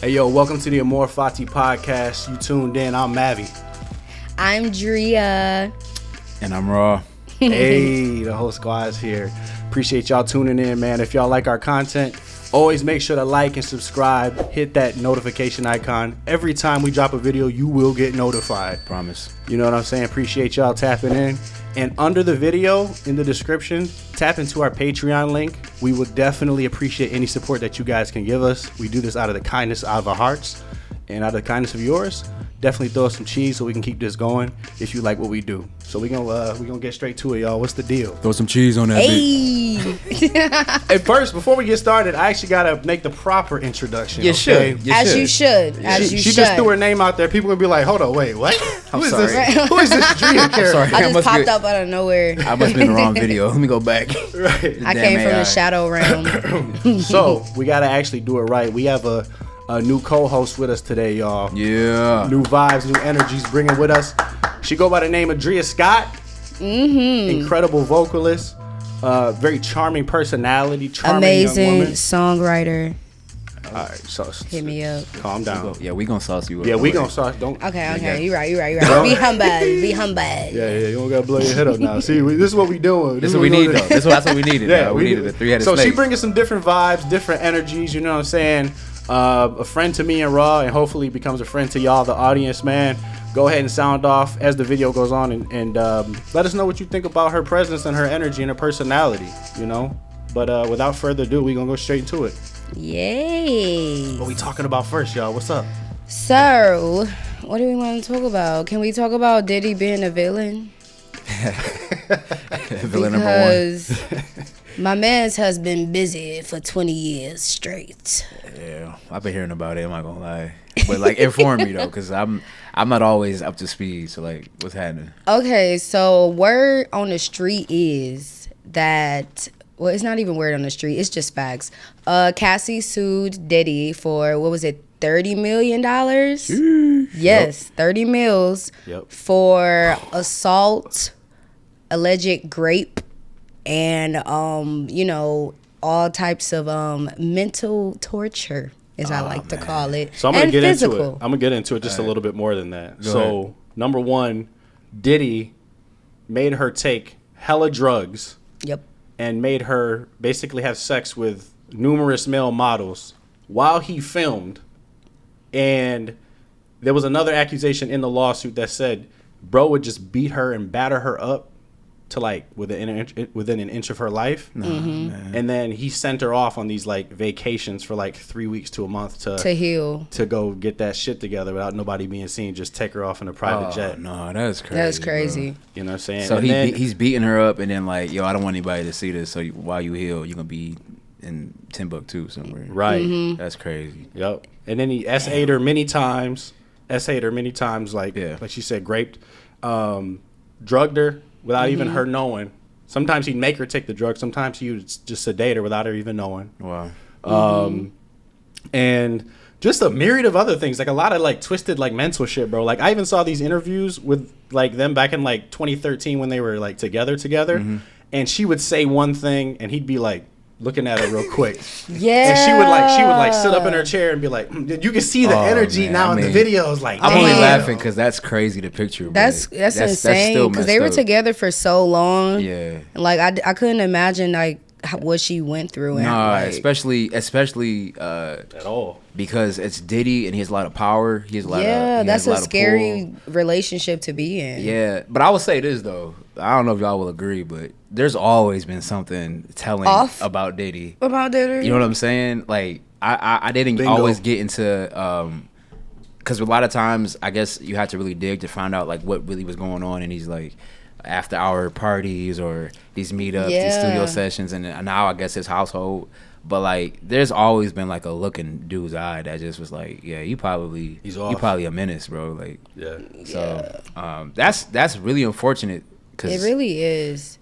Hey, yo, welcome to the Amor Fati podcast. You tuned in. I'm Mavi. I'm Drea. And I'm Raw. Hey, the whole squad's here. Appreciate y'all tuning in, man. If y'all like our content, always make sure to like and subscribe. Hit that notification icon. Every time we drop a video, you will get notified. Promise. You know what I'm saying? Appreciate y'all tapping in. And under the video, in the description, tap into our Patreon link. We would definitely appreciate any support that you guys can give us. We do this out of the kindness of our hearts and out of the kindness of yours. Definitely throw us some cheese so we can keep this going if you like what we do. So we gonna get straight to it, y'all. What's the deal? Throw some cheese on that bitch. Hey, first, before we get started, I actually gotta make the proper introduction. You okay? should. As you should. She just threw her name out there. People gonna be like, "Hold on, wait, what? Who is this? Who is this Drea character?" sorry. I just must popped be- up out of nowhere. I must have been in the wrong video. Let me go back. Right. I came from the shadow realm. So we gotta actually do it right. We have a new co-host with us today, y'all. Yeah. New vibes, new energies bringing with us. She go by the name of Drea Scott. Incredible vocalist, very charming personality, charming Amazing young woman. songwriter. All right, so Hit me up. calm down. Yeah, we gonna sauce you up. Yeah, we gonna start. Don't. Okay. You right. Be humble. Be humble. Yeah, you don't gotta blow your head up now. See, this is what we doing. This is what we need though. That's what we needed. Yeah, we needed a three-headed So snake. she bringing some different vibes, different energies. You know what I'm saying? A friend to me and Raw, and hopefully becomes a friend to y'all, the audience, man. Go ahead and sound off as the video goes on, and let us know what you think about her presence and her energy and her personality. You know. But without further ado, we gonna go straight into it. Yay. What we talking about first, y'all? What's up? So, what do we want to talk about? Can we talk about Diddy being a villain? Villain number Because my man's has been busy for 20 years straight. one. Yeah, I've been hearing about it. I'm not gonna lie, but like inform me though, because I'm not always up to speed. So like, what's happening? Okay, so word on the street is that, well, it's not even word on the street, it's just facts. Cassie sued Diddy for, what was it, $30 million? Yes, 30 mils Yep. for assault, alleged grape, and, all types of mental torture, as I like to call it. So I'm gonna and get physical. into it. I'm gonna get into it just a little bit more than that. Go So ahead. number one, Diddy made her take hella drugs Yep. and made her basically have sex with numerous male models while he filmed. And there was another accusation in the lawsuit that said bro would just beat her and batter her up to like within an inch of her life. Man. And then he sent her off on these like vacations for like 3 weeks to a month To heal. to go get that shit together without nobody being seen. Just take her off in a private jet. No, that's crazy. That's crazy. You know what I'm saying? So And then- he's beating her up, and then like, yo, I don't want anybody to see this. So while you heal, you're gonna be in Timbuktu somewhere. right. That's crazy. Yep. And then he S.A.'d her many times. Like Yeah. like she said, raped, drugged her without even her knowing. Sometimes he'd make her take the drugs. Sometimes he would just sedate her without her even knowing. Wow. And just a myriad of other things, like a lot of like twisted like mental shit, bro. Like I even saw these interviews with like them back in like 2013 when they were like together, and she would say one thing and he'd be like looking at her real quick. Yeah. And she would like sit up in her chair and be like, you can see the Oh, energy man, now I in mean, the videos. Like, I'm only Damn. laughing because that's crazy to picture. but That's insane still because messed they were up. together for so long. Yeah. Like I couldn't imagine like what she went through. And, Nah, like, especially at all. because it's Diddy and he has a lot of power. He has a lot of yeah, he that's has a a lot of scary pull. relationship to be in. Yeah, but I will say this though. I don't know if y'all will agree, but there's always been something telling Off? about Diddy. About Diddy? You know what I'm saying? Like I didn't Bingo. always get into because a lot of times I guess you have to really dig to find out like what really was going on in these like after hour parties or these meetups, these Yeah. studio sessions, and now I guess his household. But like, there's always been like a look in dude's eye that just was like, yeah, you probably a menace, bro. Like, Yeah. so that's really unfortunate. Cause It really is.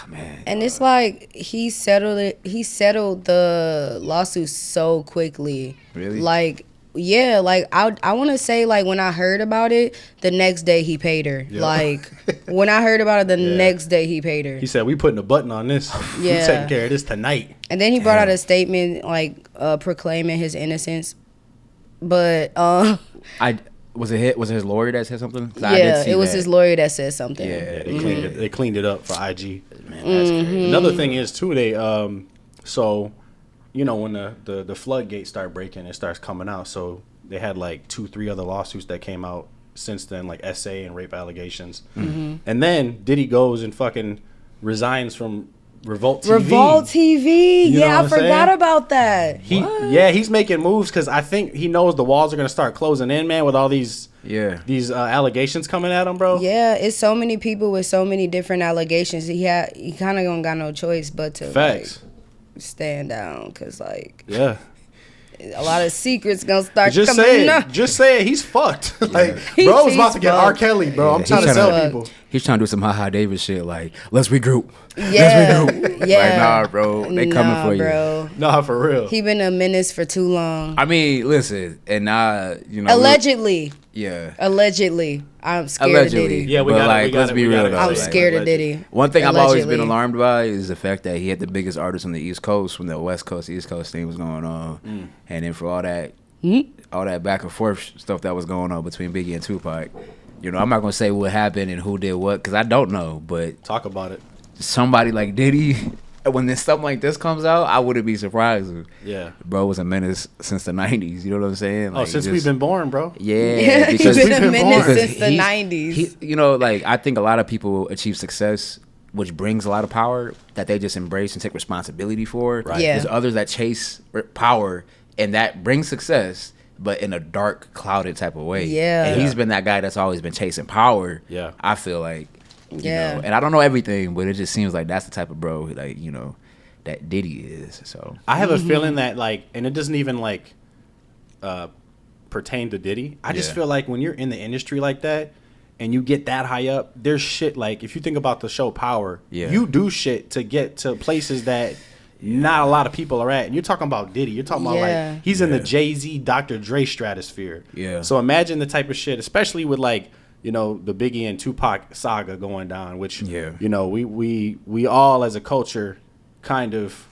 man. And it's like he settled it. He settled the lawsuit so quickly. Really? Like, yeah, like I want to say like when I heard about it, the next day he paid her. Yeah. Like when I heard about it, the next day he paid her. He said, we putting a button on this. We Yeah. taking care of this tonight. And then he brought out a statement like proclaiming his innocence. But Was it his lawyer that said something? Yeah, it was his lawyer that said something. Yeah, they cleaned it up for IG. Man, that's crazy. Another thing is too, they so you know when the floodgates start breaking, it starts coming out. So they had like 2-3 other lawsuits that came out since then, like SA and rape allegations. And then Diddy goes and fucking resigns from Revolt TV. Revolt TV. You know Yeah, what I I'm forgot saying? about that. He's making moves because I think he knows the walls are gonna start closing in, man, with all these allegations coming at him, bro. Yeah, it's so many people with so many different allegations. He kind of don't got no choice but to Facts. like, stand down because like Yeah. a lot of secrets gonna start Just coming say out. it. Just say it. He's fucked. Like, He's bro was about to get fucked. R. Kelly, bro. I'm Yeah, trying to he's tell tryna- people. He's trying to do some Ha Davis shit like, let's regroup. Yeah, yeah. Like, nah, bro. They coming for you. Bro. Nah, for real. He been a menace for too long. I mean, listen, and now, you know. Allegedly. Yeah. Allegedly. I'm scared Allegedly. of Diddy. Yeah, we But, got like, let's be real, though. I'm like, scared of Diddy. One thing I've always been Allegedly. alarmed by is the fact that he had the biggest artists on the East Coast when the West Coast, East Coast thing was going on. And then for all that back and forth stuff that was going on between Biggie and Tupac, you know, I'm not going to say what happened and who did what because I don't know. But Talk about it. somebody like Diddy, when this stuff like this comes out, I wouldn't be surprised. Yeah. Bro was a menace since the 90s. You know what I'm saying? Oh, since we've been born, bro. Yeah, He's because been a we've been menace born. since the he's- 90s. you know, like I think a lot of people achieve success, which brings a lot of power that they just embrace and take responsibility for. Right. Yeah. There's others that chase power and that brings success, but in a dark, clouded type of way. Yeah. And he's Yeah. been that guy that's always been chasing power. Yeah. I feel like. You Yeah. know, and I don't know everything, but it just seems like that's the type of bro, like, you know, that Diddy is. So I have a feeling that, like, and it doesn't even, like, pertain to Diddy. I just Yeah. feel like when you're in the industry like that and you get that high up, there's shit, like, if you think about the show Power, Yeah. you do shit to get to places that not a lot of people are at. And you're talking about Diddy. You're talking about, Yeah. like, he's in the Jay-Z, Dr. Dre stratosphere. Yeah. So imagine the type of shit, especially with, like, you know, the Biggie and Tupac saga going down, which, Yeah. you know, we all as a culture kind of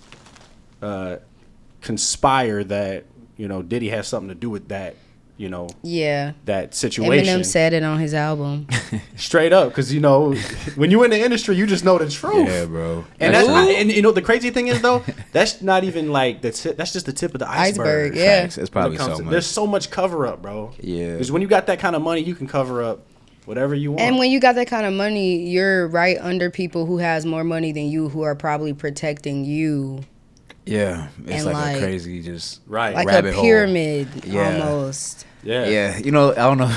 conspire that, you know, Diddy has something to do with that, you know, Yeah. that situation. Eminem said it on his album. Straight up, because, you know, when you in the industry, you just know the truth. yeah, bro. And That's that's true. and you know the crazy thing is though, that's not even like that's just the tip of the iceberg. Yeah. Facts. It's when probably it comes so to- much. There's so much cover up, bro. Yeah. Because when you got that kind of money, you can cover up whatever you want. And when you got that kind of money, you're right under people who has more money than you, who are probably protecting you, Yeah, it's And, like a like- crazy just Right. like rabbit a hole. pyramid Yeah. almost. Yeah, you know, I don't know,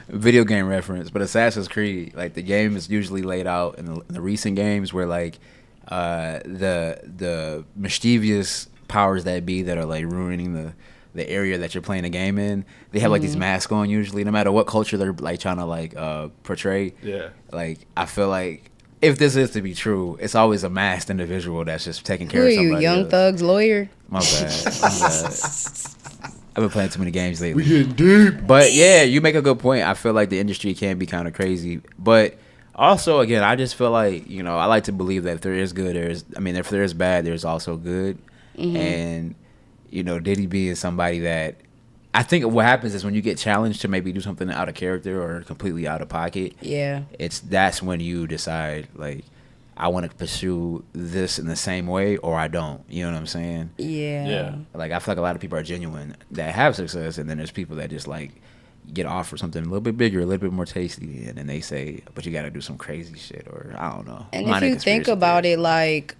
video game reference, but Assassin's Creed, like the game is usually laid out in the recent games where like the mischievous powers that be that are like ruining the area that you're playing a game in, they have like these masks on usually, no matter what culture they're like trying to like portray. Yeah. Like I feel like if this is to be true, it's always a masked individual that's just taking Who care are of you, somebody Young else. Thug's lawyer? My bad. I've been playing too many games lately. We getting deep. But yeah, you make a good point. I feel like the industry can be kind of crazy. But also, again, I just feel like, you know, I like to believe that if there is good, if there is bad, there's also good. And, you know, Diddy being somebody that I think what happens is when you get challenged to maybe do something out of character or completely out of pocket, Yeah. that's when you decide, like, I want to pursue this in the same way or I don't. You know what I'm saying? Yeah. Yeah. Like, I feel like a lot of people are genuine that have success, and then there's people that just, like, get offered something a little bit bigger, a little bit more tasty, and then they say, but you got to do some crazy shit, or I don't know. And Minor if you think conspiracy about theory. it, like,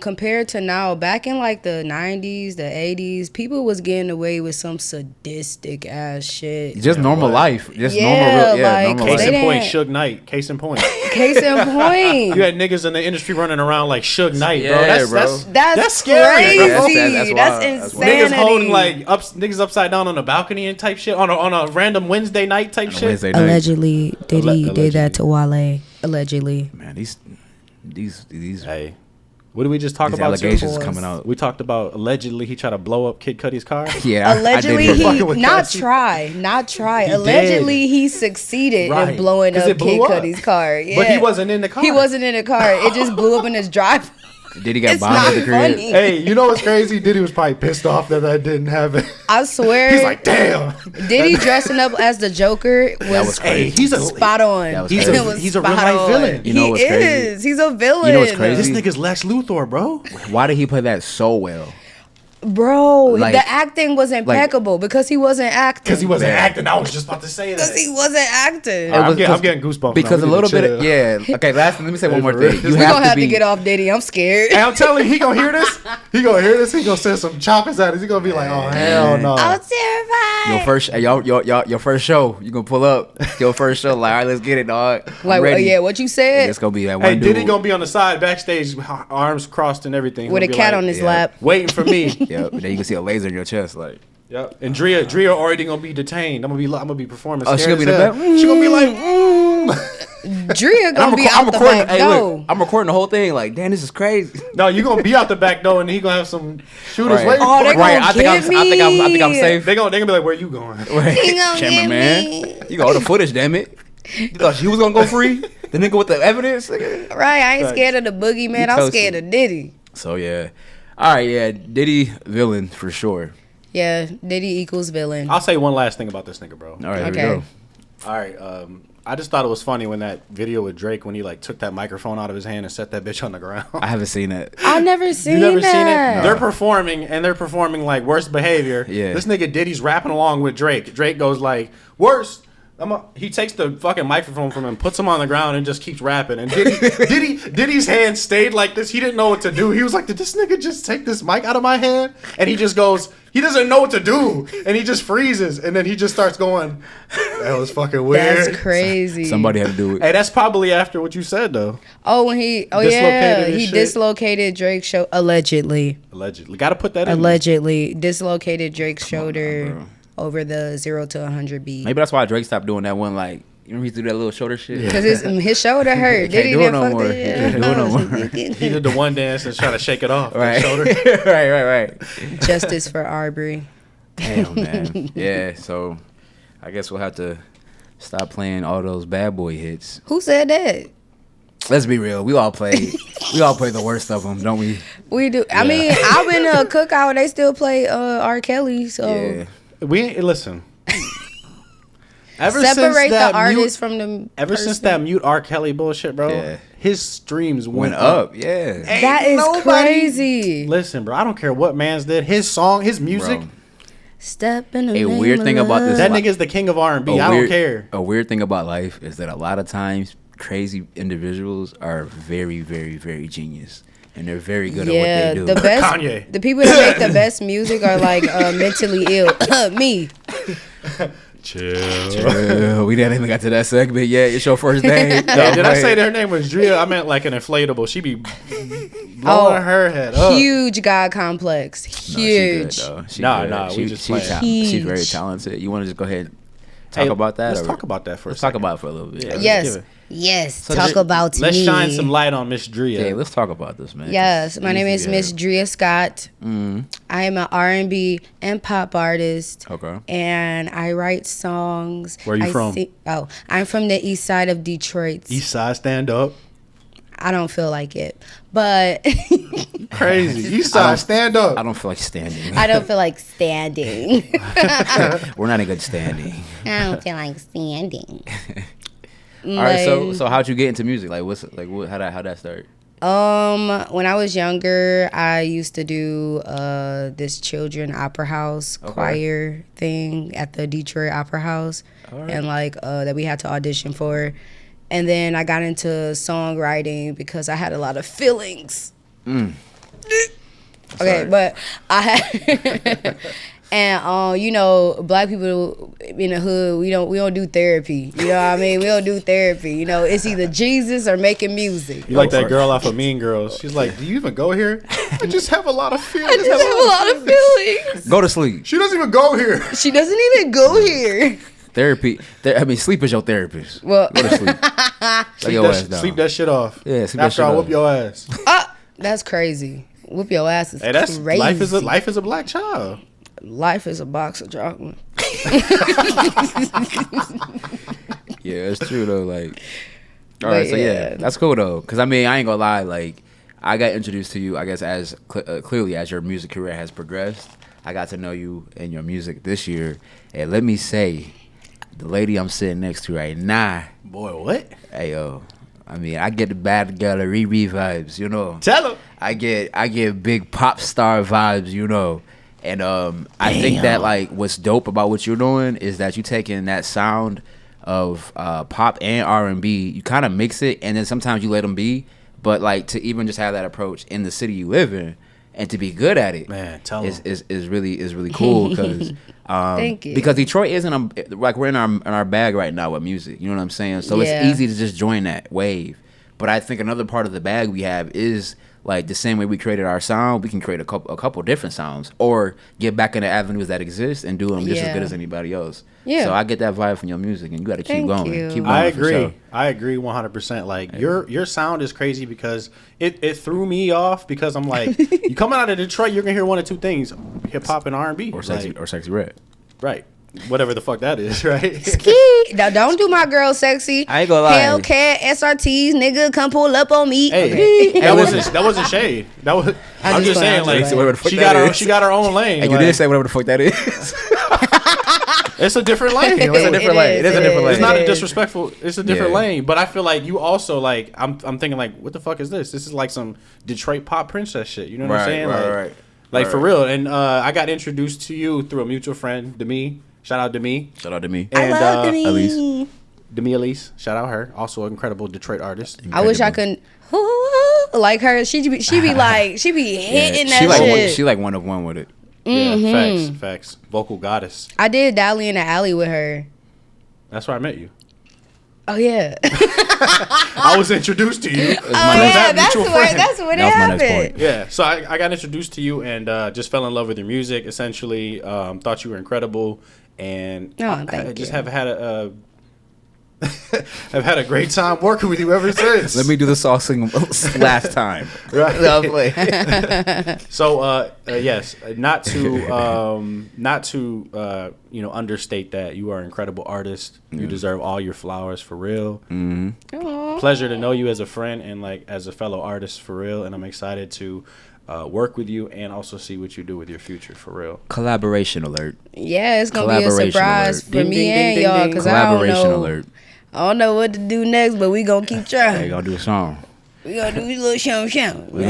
compared to now, back in like the 90s, the 80s, people was getting away with some sadistic ass shit. Just normal what? life. Just Yeah, normal, like, normal Case they life. in point, didn't- Suge Knight. Case in point. Case in point. You had niggas in the industry running around like Suge Knight, bro. Yeah, That's, bro. That's scary, crazy. bro. That's That's, wild. That's insanity. wild. Niggas holding like niggas upside down on a balcony and type shit on a random Wednesday night type On a shit. Wednesday night. Allegedly, Diddy Allegedly. did that to Wale. Allegedly. Man, these Hey, what did we just talk these about? Too? allegations Boys. coming out. We talked about allegedly he tried to blow up Kid Cudi's car. Yeah, I Allegedly, did hear fucking he with not Cassie. try. He Allegedly, he succeeded Right. in blowing 'Cause up it blew Kid up. Cudi's car. Yeah. But he wasn't in the car. He wasn't in the car. It just blew up in his drive. Diddy got It's bombed not at the crib. funny. Hey, you know what's crazy? Diddy was probably pissed off that didn't happen. I swear. He's like, damn. Diddy dressing up as the Joker was was crazy. Hey, he's a spot on. That was He's crazy. a, It was he's a real spot life on. villain. You know He what's crazy? is. He's a villain. You know what's crazy? This nigga's Lex Luthor, bro. Why did he play that so well? Bro, Like- the acting was impeccable because he wasn't acting. Because he wasn't Man. acting. I was just about to say Because that. he wasn't acting. All right, was I'm getting goosebumps. Because now. a We need little to bit of, chill. yeah. Okay, last, let me say one more for real. thing. You We're going to have be, to get off Diddy. I'm scared. Hey, I'm telling you, he gonna hear this. He gonna hear this. He gonna send some choppers at us. He gonna be like, oh hell no. I'm terrified. Your first, your first show. You gonna pull up your first show. Like, all right, let's get it, dog. I'm Like, ready. yeah, what you said? It's gonna be that one Hey, dude. Diddy gonna be on the side backstage, arms crossed and everything, with a He'll be cat like, on his yeah. lap. waiting for me. Yep. Then you can see a laser in your chest. Like, Yep. And Drea already gonna be detained. I'm gonna be performing. Oh, she scared gonna be as in the hell. back? She gonna be like, Drea And gonna be out the recording. back Hey, door. look, I'm recording the whole thing. Like, damn, this is crazy. no, you gonna be out the back door, and he gonna have some shooters Right. waiting Oh, for they you. gonna I think get I think I'm me. safe. They gonna be like, where you going? He gonna get Cameraman, me. you got all the footage. Damn it. You thought she was gonna go free? The nigga with the evidence. Nigga. Right, I ain't scared of the boogeyman. I'm toasted. scared of Diddy. So yeah, all right, yeah, Diddy villain for sure. Yeah, Diddy equals villain. I'll say one last thing about this nigga, bro. All right, Okay. here we go. All right, I just thought it was funny when that video with Drake when he like took that microphone out of his hand and set that bitch on the ground. I haven't seen that. I've never seen You never seen it? that. They're performing like worst behavior. Yeah. This nigga Diddy's rapping along with Drake. Drake goes like, worst. He takes the fucking microphone from him, puts him on the ground, and just keeps rapping. And Diddy's hand stayed like this. He didn't know what to do. He was like, did this nigga just take this mic out of my hand? And he just goes, he doesn't know what to do. And he just freezes. And then he just starts going, that was fucking weird. That's crazy. Somebody had to do it. Hey, that's probably after what you said, though. Oh, when he. Oh Dislocated yeah, his he shit. dislocated Drake's show allegedly. Allegedly. Got to put that in. Allegedly dislocated Drake's shoulder bro. over the 0 to 100 beat. Maybe that's why Drake stopped doing that one. Like, you remember he threw that little shoulder shit. Because his shoulder hurt. Can't Diddy do it didn't no fuck more. the- He can't do it no more. He did the one dance and try to shake it off. Right. Shoulder. right. Justice for Arbery. Damn, man. Yeah. So, I guess we'll have to stop playing all those bad boy hits. Who said that? Let's be real. We all play the worst of them, don't we? We do. I Yeah. mean, I've been to a cookout. They still play R. Kelly. So Yeah. We ain't, listen. Ever separate the that artist from the. Ever since that mute R. Kelly bullshit, bro, Yeah. his streams Went up. Yeah. That is crazy. Listen, bro, I don't care what man's did. His song, his music, Bro. Step in the A name weird of thing about this- love. that nigga's the king of R&B. I don't care. A weird thing about life is that a lot of times crazy individuals are very, very, very genius. And they're very good at what Yeah, they do. the best. Kanye. The people that make the best music are like mentally ill. Me. Chill. We didn't even got to that segment yet. It's your first day. Yeah, did I say that her name was Drea? I meant like an inflatable. She be blowing her head up. Huge God complex. Huge. Nah, we just playing. She's very Huge. talented. You want to just go ahead and talk Hey, about that? Let's or- talk about that for a Let's talk second. about it for a little bit. Yeah, let's Yes. give it. Yes. So Talk just- about Let's me. shine some light on Miss Drea. Yeah, let's talk about this, man. Yes, my name is Miss Drea Scott. Mm. I am an R&B and pop artist. Okay. And I write songs. Where you from? I'm from the east side of Detroit. East side, stand up. I don't feel like it, but Crazy. East side, stand up. I don't feel like standing. I don't feel like standing. We're not in good standing. I don't feel like standing. All right, so how'd you get into music? Like, how'd that start? When I was younger, I used to do this children opera house choir thing at the Detroit Opera House, and like that we had to audition for. And then I got into songwriting because I had a lot of feelings. Okay, but I had and you know, black people in the hood, we don't do therapy. You know what I mean? We don't do therapy. You know, it's either Jesus or making music. You like that girl off of Mean Girls. She's like, do you even go here? I just have a lot of feelings. I just have a lot of feelings. Go to sleep. She doesn't even go here. She doesn't even go here. Therapy. Sleep is your therapist. Well, Go to sleep. Lay your ass down. Sleep that shit off. Yeah, sleep that After shit I off. whoop your ass. that's crazy. Whoop your ass is Hey, that's crazy. life is a black child. Life is a box of chocolate. Yeah, it's true though. Like, all But right, so yeah. yeah, that's cool though. Cause I mean, I ain't gonna lie. Like, I got introduced to you, I guess, as clearly as your music career has progressed. I got to know you and your music this year, and let me say, the lady I'm sitting next to right now. Boy, what? Hey yo, I mean, I get the bad girl Riri vibes, you know. Tell him. I get big pop star vibes, you know. And I think that like what's dope about what you're doing is that you taking that sound of pop and R&B, you kind of mix it, and then sometimes you let them be. But like to even just have that approach in the city you live in, and to be good at it, man, tell is really cool because Thank you. Because Detroit isn't like we're in our bag right now with music. You know what I'm saying? So it's easy to just join that wave. But I think another part of the bag we have is like the same way we created our sound, we can create a couple different sounds or get back into avenues that exist and do them just as good as anybody else. Yeah. So I get that vibe from your music, and you got to keep going. Keep going. I agree. Sure. I agree 100%. Like your sound is crazy because it threw me off because I'm like, you coming out of Detroit, you're gonna hear one of two things: hip hop and R&B, or sexy red. Right. Whatever the fuck that is, right? Ski. Now don't do my girl sexy. I ain't gonna lie. Hellcat, SRTs, nigga, come pull up on me. Hey, that wasn't shade. That was. I'm just saying, like, she got her own lane. And you didn't say whatever the fuck that is. It's a different lane. It is a different lane. It's not a disrespectful. It's a different lane. But I feel like you also like. I'm thinking like, what the fuck is this? This is like some Detroit pop princess shit. You know what I'm saying? Right. Like for real. And I got introduced to you through a mutual friend, Demi. Shout out to me. And I love Demi. Elise. Shout out her. Also an incredible Detroit artist. I wish I could like her. She be hitting that shit. She like one of one with it. Yeah, facts. Vocal goddess. I did Dally in the Alley with her. That's where I met you. Oh yeah. I was introduced to you. That's what it happened. Yeah, so I got introduced to you and just fell in love with your music. Essentially, thought you were incredible, and I just have had I've had a great time working with you ever since. Let me do the song sing last time. Right. So yes, not to understate that you are an incredible artist. You deserve all your flowers for real. Mm-hmm. Pleasure to know you as a friend and like as a fellow artist for real. And I'm excited to work with you and also see what you do with your future for real. Collaboration alert. Yeah, it's gonna be a surprise for me and y'all because I don't know. Alert. I don't know what to do next, but we gonna keep trying. Hey, gonna do a song. We gonna do a little show. We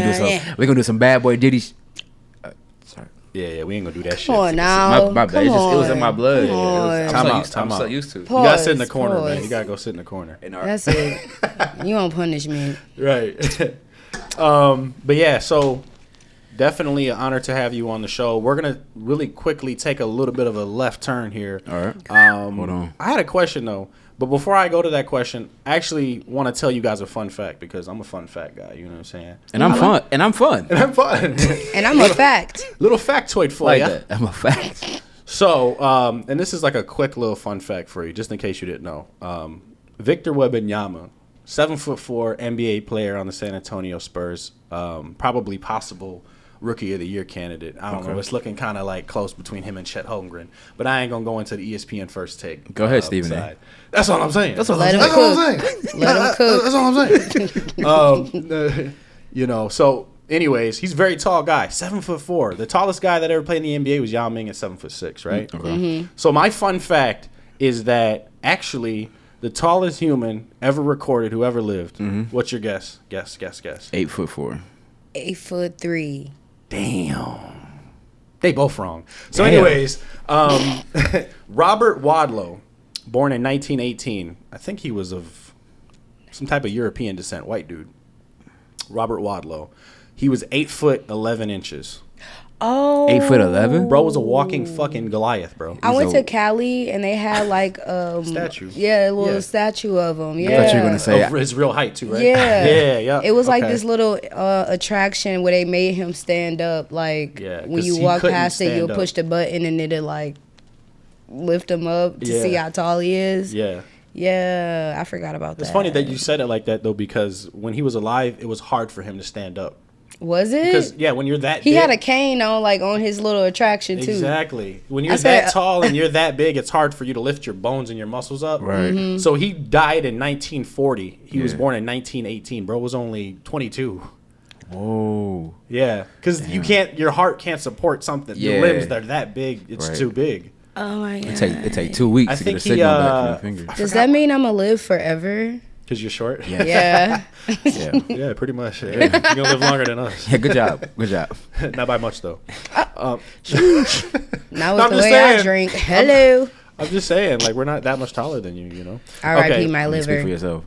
gonna do some bad boy Diddy. Sorry. Yeah, we ain't gonna do that shit. Come on now. My bad. It was in my blood. I'm so used to. Pause, you gotta sit in the corner, man. You gotta go sit in the corner. That's it. You won't punish me. Right. But yeah, so definitely an honor to have you on the show. We're gonna really quickly take a little bit of a left turn here. All right. Hold on. I had a question though. But before I go to that question, I actually want to tell you guys a fun fact because I'm a fun fact guy. You know what I'm saying? And I'm fun. And I'm a fact. Little factoid for you. I'm a fact. So, and this is like a quick little fun fact for you, just in case you didn't know. Victor Wembanyama, 7'4" NBA player on the San Antonio Spurs, probably possible Rookie of the Year candidate. I don't know. It's looking kind of like close between him and Chet Holmgren. But I ain't going to go into the ESPN first take. Go ahead, Stephen A. That's all I'm saying. Let him cook. That's all I'm saying. So anyways, he's a very tall guy, 7'4". The tallest guy that ever played in the NBA was Yao Ming at 7'6", right? Okay. Mm-hmm. So my fun fact is that actually the tallest human ever recorded who ever lived. Mm-hmm. What's your guess? Guess. 8'4". 8'3". Damn. They both wrong. So anyways, Robert Wadlow, born in 1918. I think he was of some type of European descent, white dude. Robert Wadlow. He was 8'11". Oh. 8'11"? Bro was a walking fucking Goliath, bro. I went to Cali and they had like statue. Yeah, a little statue of him. Yeah. I thought you were gonna say his real height too, right? Yeah. It was like this little attraction where they made him stand up. Like when you walk past it, you'll push the button and it'll like lift him up to see how tall he is. Yeah, I forgot about that. It's funny that you said it like that though, because when he was alive, it was hard for him to stand up. Was it? Because when you're that big, he had a cane on his little attraction too. Exactly. When you're that tall and you're that big, it's hard for you to lift your bones and your muscles up. Right. Mm-hmm. So he died in 1940. He was born in 1918. Bro was only 22. Oh. Yeah, because your heart can't support something. Yeah. Your limbs, they're that big. It's too big. Oh my god. It take 2 weeks to get a signal back from your fingers. Does that mean I'm gonna live forever? Because you're short? Yeah. Yeah. Yeah. Yeah, pretty much. Yeah. You're going to live longer than us. Yeah, good job. Good job. Not by much, though. Not with I'm the just way I saying. drink. Hello. I'm just saying, like, we're not that much taller than you, you know? R.I.P. my Speak for liver. yourself.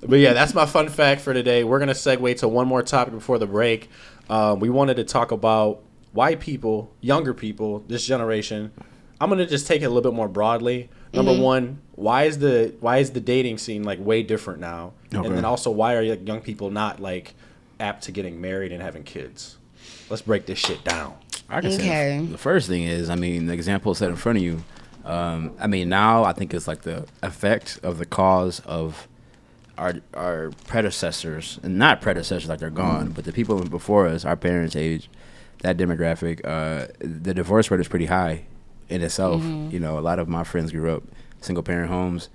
But yeah, that's my fun fact for today. We're going to segue to one more topic before the break. We wanted to talk about why people, younger people, this generation, I'm going to just take it a little bit more broadly. Number one, why is the dating scene like way different now? Okay. And then also, why are young people not like apt to getting married and having kids? Let's break this shit down. I can Okay. say the first thing is, I mean, the example set in front of you. I mean, now I think it's like the effect of the cause of our predecessors, and not predecessors like they're gone, but the people before us, our parents' age, that demographic. The divorce rate is pretty high in itself. You know, a lot of my friends grew up single parent homes,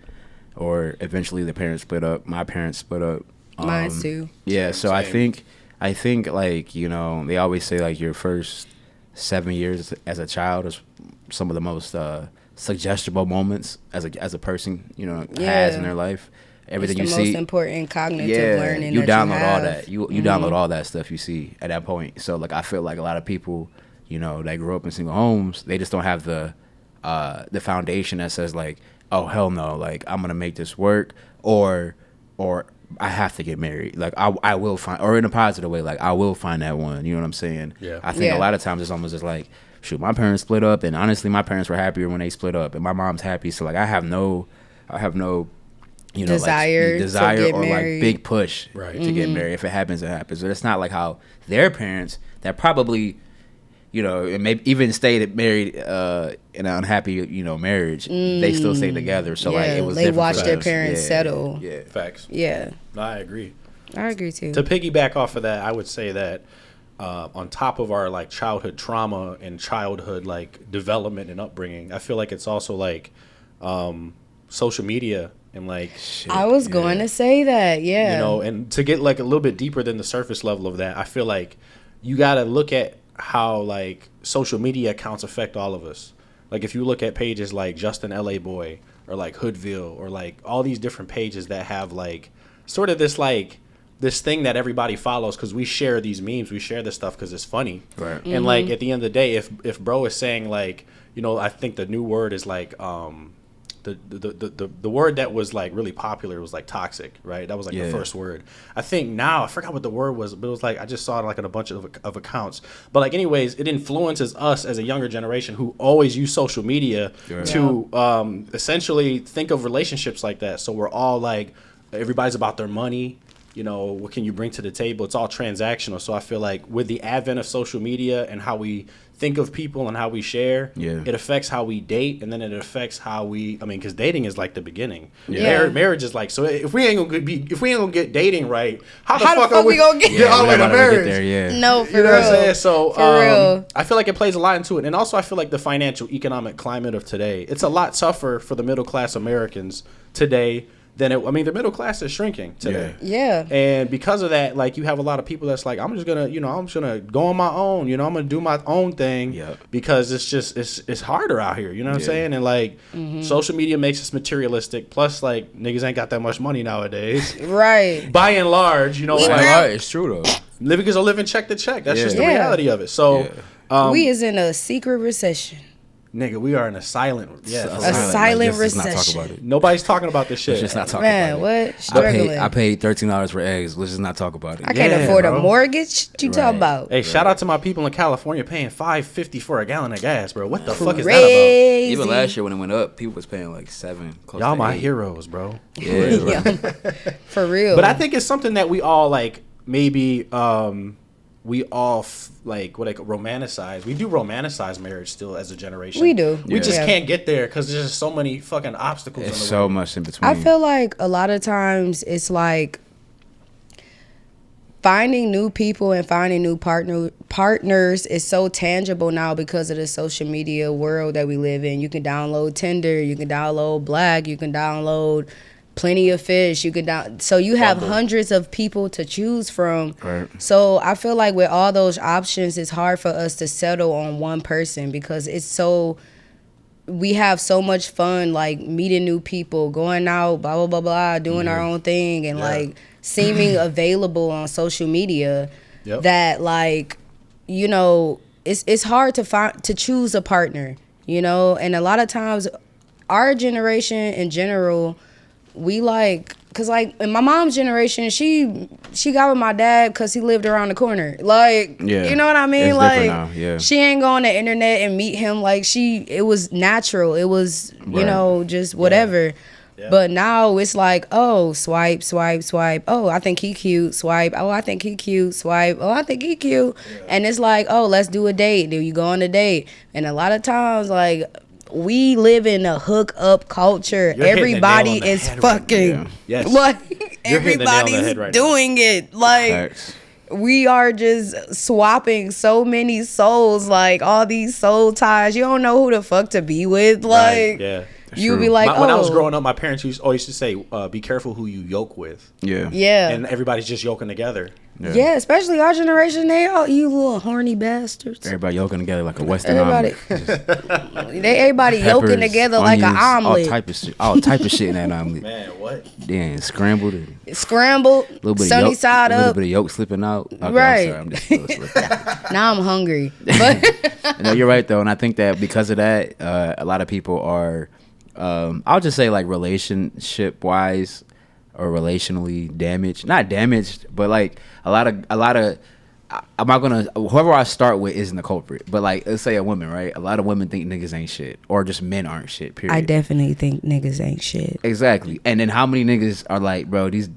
or eventually the parents split up. My parents split up. Mine too. Yeah, so I Same. think like, you know, they always say like your first 7 years as a child is some of the most suggestible moments as a person, you know, has in their life. Everything It's you the see, most important cognitive learning you that download you all have. that. You download all that stuff you see at that point. So like I feel like a lot of people, you know, that grew up in single homes, they just don't have the foundation that says like, oh hell no, like I'm gonna make this work, or I have to get married. Like I will find, or in a positive way, like I will find that one. You know what I'm saying? Yeah. I think Yeah. a lot of times it's almost just like, shoot, my parents split up, and honestly, my parents were happier when they split up, and my mom's happy. So like I have no, you know, Desire like, to desire get or married. like big push Right. to get married. If it happens, it happens. But it's not like how their parents that probably, you know, and maybe even stayed married in an unhappy, you know, marriage, they still stay together. So like it was they different watched for their us. parents Yeah, settle. Yeah. Facts. Yeah, No, I agree. I agree too. To piggyback off of that, I would say that on top of our like childhood trauma and childhood like development and upbringing, I feel like it's also like social media and like I was going to say that. Yeah, you know, and to get like a little bit deeper than the surface level of that, I feel like you got to look at how like social media accounts affect all of us. Like if you look at pages like Justin LA Boy or like Hoodville or like all these different pages that have like sort of this thing that everybody follows because we share these memes, we share this stuff because it's funny. Right. And like at the end of the day, if bro is saying like, you know, I think the new word is like the word that was like really popular was like toxic, right? That was like the first word. I think now I forgot what the word was, but it was like I just saw it like in a bunch of accounts. But like anyways, it influences us as a younger generation who always use social media to essentially think of relationships like that. So we're all like, everybody's about their money. You know, what can you bring to the table? It's all transactional. So I feel like with the advent of social media and how we think of people and how we share, it affects how we date, and then it affects how because dating is like the beginning. Marriage is like, so if we ain't gonna get dating right, how the fuck are we gonna get all the way to marriage? No, for You know real. what I'm saying? So real. I feel like it plays a lot into it. And also I feel like the financial economic climate of today, it's a lot tougher for the middle class Americans today than the middle class is shrinking today. Yeah. And because of that, like you have a lot of people that's like, I'm just gonna go on my own, you know, I'm gonna do my own thing because it's harder out here, you know what I'm saying? And like social media makes us materialistic, plus like niggas ain't got that much money nowadays. Right. By and large, you know, like, Right, it's true though. living check to check. That's just the Yeah. reality of it. So we is in a secret recession. nigga, we are in a silent A silent Let's just not talk recession. about it. Nobody's talking about this shit. Let's just not talk Man, about it. what? Struggling. I paid $13 for eggs. Let's just not talk about it. I can't Yeah, afford bro. a mortgage. What you talking about? Hey, shout out to my people in California paying $5.50 for a gallon of gas, bro. What the fuck is that Crazy. Even last year when it went up, people was paying like $7. about? Y'all to my $8. heroes, bro. Yeah. For real. But I think it's something that we all like. Maybe we all romanticize. We do romanticize marriage still as a generation. We do. We just Yeah. can't get there because there's just so many fucking obstacles. It's in the so way. much in between. I feel like a lot of times it's like finding new people and finding new partners is so tangible now because of the social media world that we live in. You can download Tinder, you can download Black, you can download Plenty of Fish. You could so you have hundreds of people to choose from. Right. So I feel like with all those options, it's hard for us to settle on one person because we have so much fun, like meeting new people, going out, blah blah blah blah, doing our own thing, and like seeming available on social media. That like, you know, it's hard to choose a partner, you know, and a lot of times our generation in general, we like, cause like in my mom's generation, she got with my dad cause he lived around the corner. Like, you know what I mean? It's like, she ain't go on the internet and meet him. Like it was natural. It was, you know, just whatever. Yeah. But now it's like, oh, swipe, swipe, swipe. Oh, I think he cute. Swipe. Oh, I think he cute. Swipe. Oh, I think he cute. Yeah. And it's like, oh, let's do a date. Do you go on a date? And a lot of times, like, we live in a hook up culture. Everybody is fucking. Right yes. Like, everybody's right doing it. Like, Facts. We are just swapping so many souls. Like, all these soul ties. You don't know who the fuck to be with. Like, right. Yeah. You'd be like, when I was growing up, my parents always used to say, be careful who you yoke with. Yeah. Yeah. And everybody's just yoking together. Yeah, especially our generation. You little horny bastards. Everybody yoking together like a Western omelet. Everybody yoking together onions, like an omelet. All type of shit in that omelet. Man, what? Then scrambled. Sunny side up. A little bit of yolk slipping out. Okay, right. I'm just now I'm hungry. But no, you're right though, and I think that because of that, a lot of people are. I'll just say like relationship wise or relationally damaged, not damaged, but like a lot of I'm not gonna, whoever I start with isn't the culprit, but like let's say a woman, right? A lot of women think niggas ain't shit, or just men aren't shit, period. I definitely think niggas ain't shit. Exactly. And then how many niggas are like, bro, these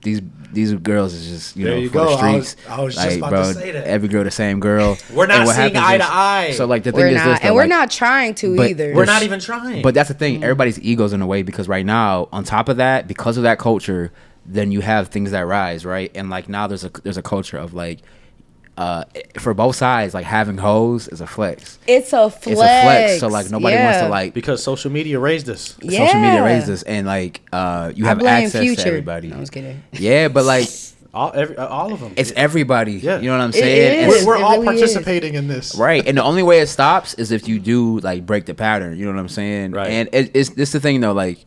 girls is just, you know, for the streets. I was like, just about to say that. Every girl the same girl. We're not seeing eye to eye. So like the thing is this, and we're not trying to either. We're not even trying. But that's the thing, everybody's ego's in the way, because right now, on top of that, because of that culture, then you have things that rise, right? And like now there's a culture of like, for both sides, like having hoes is a flex. It's a flex. So like nobody wants to like, because social media raised us. Yeah. Social media raised us, and like you have access to everybody. No, I was kidding. Yeah, but like all of them. It's everybody. Yeah. You know what I'm saying? We're all participating in this. Right. And the only way it stops is if you do like break the pattern. You know what I'm saying? Right. And it's the thing though, like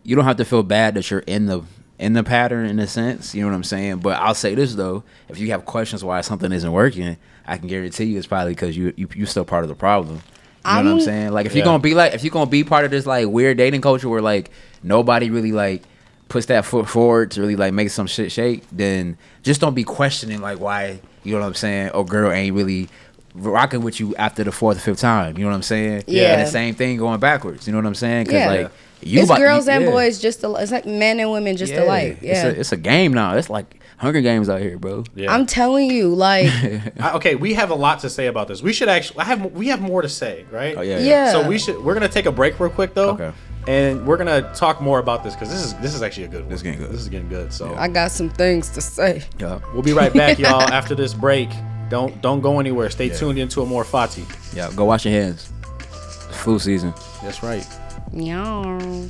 you don't have to feel bad that you're in the pattern in a sense. You know what I'm saying? But I'll say this though, if you have questions why something isn't working, I can guarantee you it's probably because you're still part of the problem. You know what I'm saying? Like if you're gonna be part of this like weird dating culture where like nobody really like puts that foot forward to really like make some shit shake, then just don't be questioning like why, you know what I'm saying, or girl ain't really rocking with you after the 4th or 5th time. You know what I'm saying? Yeah. And the same thing going backwards. You know what I'm saying? Because like it's girls and boys just it's like men and women just alike. Yeah. It's a game now. It's like Hunger Games out here, bro. Yeah. I'm telling you, like okay, we have a lot to say about this. We should actually we have more to say, right? Oh yeah. So we're gonna take a break real quick though. Okay. And we're gonna talk more about this because this is actually a good one. This is getting good. So I got some things to say. Yeah. We'll be right back, y'all, after this break. Don't go anywhere. Stay tuned into Amor Fati. Yeah, go wash your hands. It's flu season. That's right. Yeah.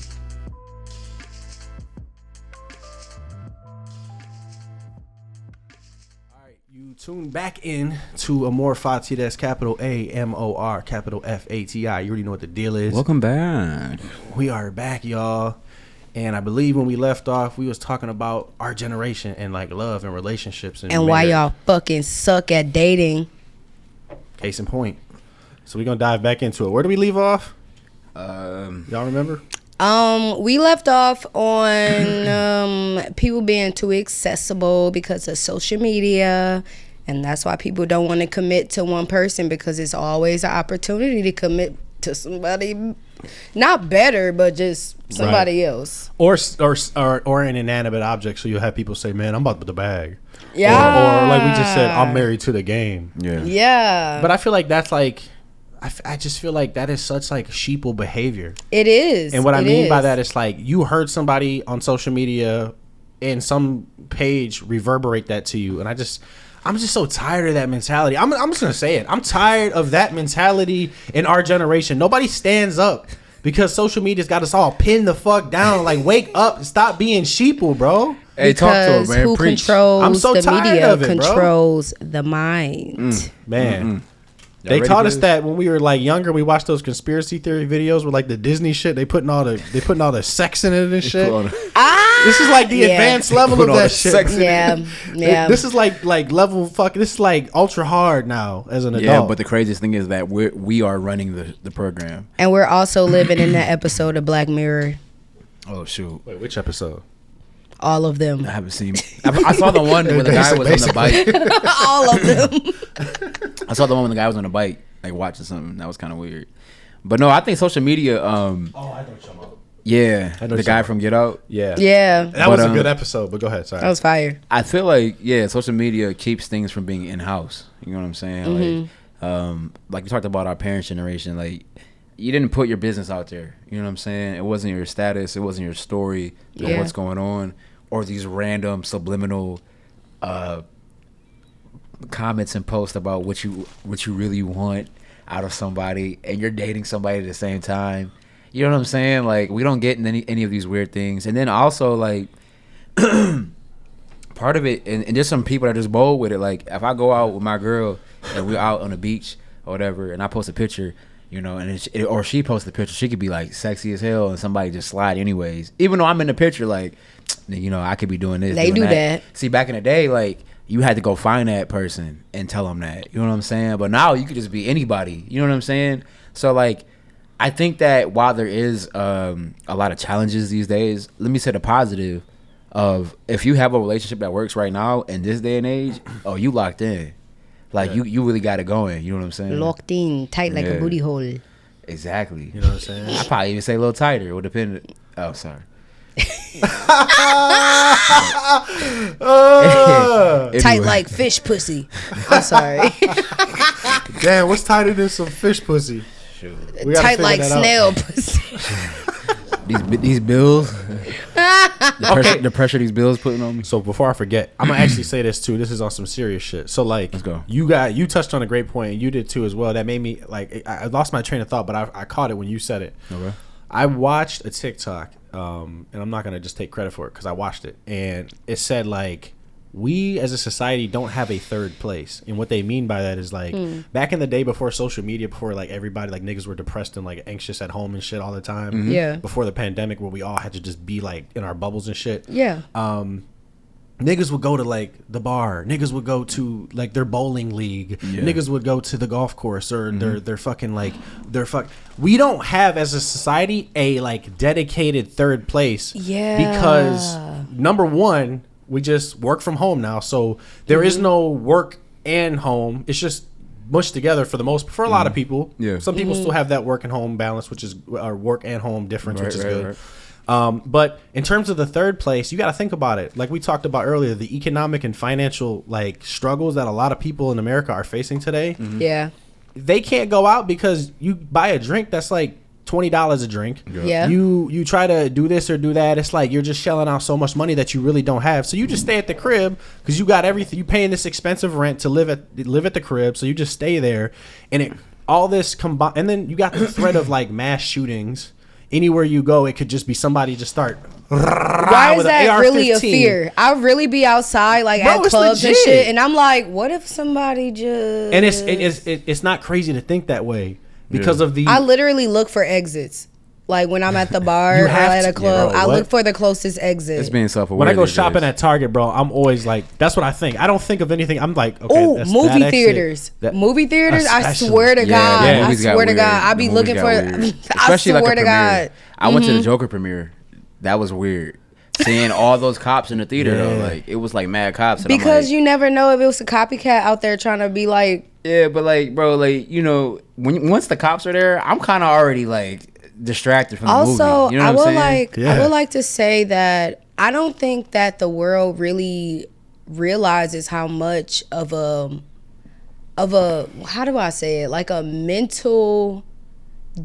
Tune back in to Amor Fati. That's capital AMOR, capital FATI. You already know what the deal is. Welcome back. We are back, y'all. And I believe when we left off, we was talking about our generation and like love and relationships and why y'all fucking suck at dating. Case in point. So we're gonna dive back into it. Where do we leave off? Y'all remember? We left off on people being too accessible because of social media. And that's why people don't want to commit to one person, because it's always an opportunity to commit to somebody not better, but just somebody else. Or an inanimate object. So you'll have people say, man, I'm about the bag. Yeah. Or like we just said, I'm married to the game. Yeah. Yeah. But I feel like that's like, I just feel like that is such like sheeple behavior. It is. And what I mean by that is like you heard somebody on social media and some page reverberate that to you. And I'm just so tired of that mentality. I'm just going to say it. I'm tired of that mentality in our generation. Nobody stands up because social media's got us all pinned the fuck down. Like, wake up, stop being sheeple, bro. Hey, talk to him, man. Who Preach. controls I'm so the tired media of it, bro. controls the mind. Man. They ready taught for us this? that when we were like younger. We watched those conspiracy theory videos with like the Disney shit. They putting all the sex in it and shit. This is like the advanced level of that shit. Yeah. This is like level fuck. This is like ultra hard now as an adult. Yeah, but the craziest thing is that we are running the program. And we're also living in that episode of Black Mirror. Oh shoot! Wait, which episode? All of them. I haven't seen. I saw the one where the guy was on the bike. All of them. I saw the one when the guy was on the bike, like watching something. That was kind of weird. But no, I think social media. Oh, I know what you're talking about. Yeah, know the guy from Get Out. Yeah. That But, was a good episode. But go ahead. Sorry. that was fire. I feel like social media keeps things from being in house. You know what I'm saying? Like we talked about our parents' generation. Like you didn't put your business out there. You know what I'm saying? It wasn't your status. It wasn't your story of what's going on, or these random subliminal comments and posts about what you really want out of somebody, and you're dating somebody at the same time. You know what I'm saying? Like we don't get in any of these weird things. And then also like part of it, and there's some people that are just bold with it. Like if I go out with my girl and we're out on the beach or whatever, and I post a picture, you know, and or she posts a picture, she could be like sexy as hell, and somebody just slide anyways. Even though I'm in the picture, like, you know, I could be doing this. They doing do that. See, back in the day, like you had to go find that person and tell them that. You know what I'm saying? But now you could just be anybody. You know what I'm saying? So like, I think that while there is a lot of challenges these days, let me say the positive of if you have a relationship that works right now in this day and age, oh, you locked in. Like you really got it going. You know what I'm saying? Locked in, tight like a booty hole. Exactly. You know what I'm saying? I probably even say a little tighter. It would depend. Oh, sorry. Tight like fish pussy. I'm sorry. Damn, what's tighter than some fish pussy? We gotta Tight figure like that out. snail pussy. These bills, the pressure these bills putting on me. So before I forget, I'm gonna actually say this too. This is on some serious shit. So like, Let's go. You touched on a great point, and you did too as well. That made me like I lost my train of thought, but I caught it when you said it. Okay. I watched a TikTok, and I'm not gonna just take credit for it because I watched it, and it said like, we as a society don't have a third place. And what they mean by that is like back in the day before social media, before like everybody, like niggas were depressed and like anxious at home and shit all the time. Yeah. Before the pandemic where we all had to just be like in our bubbles and shit. Yeah. Niggas would go to like the bar. Niggas would go to like their bowling league. Yeah. Niggas would go to the golf course or their fucking like we don't have as a society a like dedicated third place. Yeah. Because number one, we just work from home now, so there is no work and home. It's just mushed together for the most for a lot of people. Yeah. Some people still have that work and home balance, which is or work and home difference, which is good. Right. But in terms of the third place, you got to think about it. Like we talked about earlier, the economic and financial like struggles that a lot of people in America are facing today. Yeah. They can't go out because you buy a drink that's like $20 a drink. Yeah. You try to do this or do that. It's like you're just shelling out so much money that you really don't have. So you just stay at the crib because you got everything. You paying this expensive rent to live at the crib. So you just stay there, and all this combined. And then you got the threat of like mass shootings. Anywhere you go, it could just be somebody just start. Why is that really a fear? I really be outside like Bro, at it's clubs and legit. shit, and I'm like, what if somebody just? And it's not crazy to think that way because of the. I literally look for exits. Like when I'm at the bar You or have at to. a club, Bro, I what? look for the closest exit. It's being self-aware. When I go these shopping days. at Target, bro, I'm always like, that's what I think. I don't think of anything. I'm like, okay, Oh, that's movie that theaters. exit. Movie theaters. I Especially. swear to Yeah, God. the I movies got swear to weird. God. I The be movies looking got for. weird. I Especially like a swear to premiere. God. I went to the Joker premiere. That was weird. Seeing all those cops in the theater though, like it was like mad cops. And Because I'm like, you never know if it was a copycat out there trying to be like. yeah, but like, bro, like you know, once the cops are there, I'm kind of already like distracted from the movie. Also, You know I what I'm would saying? I would like to say that I don't think that the world really realizes how much of a how do I say it, like a mental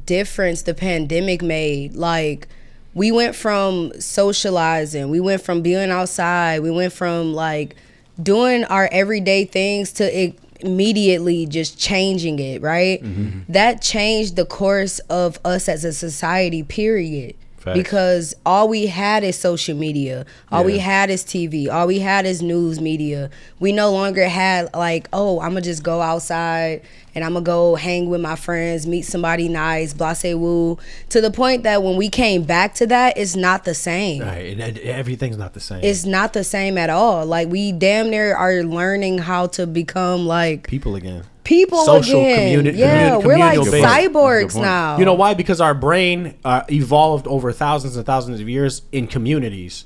difference the pandemic made. Like we went from socializing, we went from being outside, we went from like doing our everyday things to immediately just changing it, right? That changed the course of us as a society, period. Facts. Because all we had is social media. All we had is TV. All we had is news media. We no longer had like, oh, I'm going to just go outside and I'm going to go hang with my friends, meet somebody nice, blase woo. To the point that when we came back to that, it's not the same. Right. Everything's not the same. It's not the same at all. Like, we damn near are learning how to become like people again. Social again. Yeah, we're like communal-based. cyborgs now. You know why? Because our brain evolved over thousands and thousands of years in communities.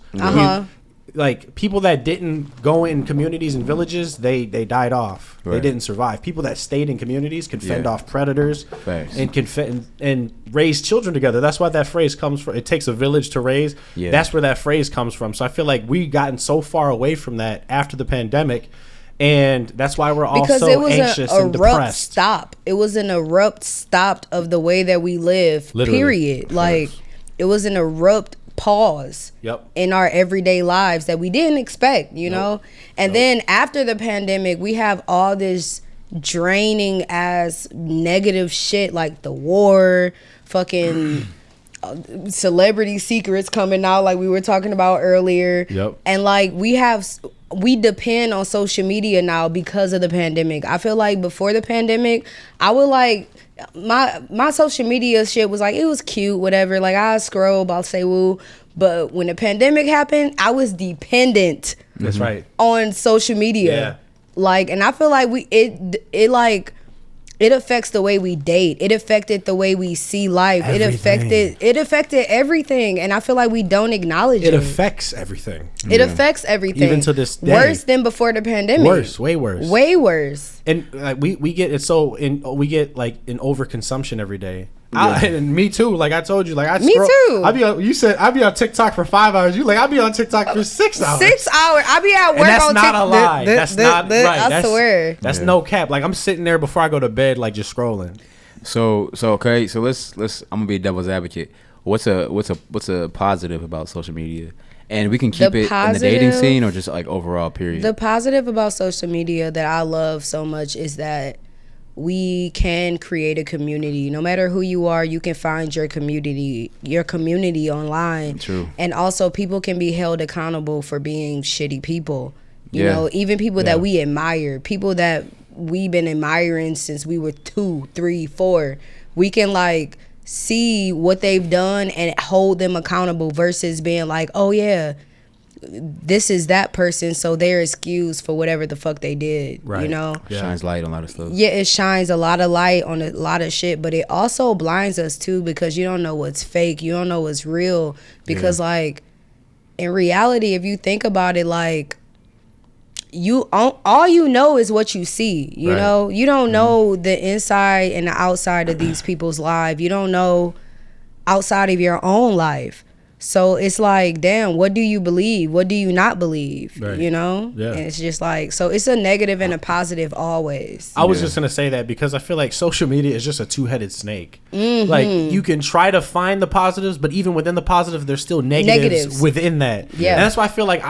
Like, people that didn't go in communities and villages, they died off. Right. They didn't survive. People that stayed in communities could fend off predators and can and raise children together. That's why that phrase comes from. It takes a village to raise. Yeah. That's where that phrase comes from. So I feel like we've gotten so far away from that after the pandemic. And that's why we're all so anxious and depressed. It was an abrupt stop of the way that we live, literally. Period. Like, it was an abrupt pause in our everyday lives that we didn't expect, you know? And then after the pandemic, we have all this draining ass negative shit like the war, fucking celebrity secrets coming out like we were talking about earlier. And like we depend on social media now because of the pandemic. I feel like before the pandemic, I would like my social media shit was like, it was cute, whatever. Like, I scroll, I'll say woo. But when the pandemic happened, I was dependent. That's right. On social media. Yeah. Like, and I feel like it affects the way we date. It affected the way we see life. Everything. It affected everything. And I feel like we don't acknowledge it. It affects everything. It affects everything. Even to this day. Worse than before the pandemic. Worse, way worse. Way worse. And like we get like an overconsumption every day. And me too. Like I told you, like I scroll. Me too. You said I'd be on TikTok for 5 hours. You like I'd be on TikTok for 6 hours. 6 hours. I be at work on TikTok. And that's not a lie. That's not right. I swear. That's no cap. Like I'm sitting there before I go to bed, like just scrolling. So okay. So let's. I'm gonna be devil's advocate. What's a positive about social media? And we can keep it in the dating scene or just like overall period. The positive about social media that I love so much is that we can create a community. No matter who you are, you can find your community online. True. And also people can be held accountable for being shitty people. You know, even people that we admire, people that we've been admiring since we were 2, 3, 4. We can like see what they've done and hold them accountable versus being like, oh yeah, this is that person, so they're excused for whatever the fuck they did. Right. You know? Yeah. Shines light on a lot of stuff. Yeah, it shines a lot of light on a lot of shit, but it also blinds us too because you don't know what's fake. You don't know what's real. Because like in reality, if you think about it, like all you know is what you see. You know? You don't know the inside and the outside of these people's lives. You don't know outside of your own life. So it's like, damn, what do you believe? What do you not believe? Right. You know? Yeah. And it's just like, so it's a negative and a positive always. I was just going to say that because I feel like social media is just a two-headed snake. Mm-hmm. Like, you can try to find the positives, but even within the positive, there's still negatives within that. Yeah. And that's why I feel like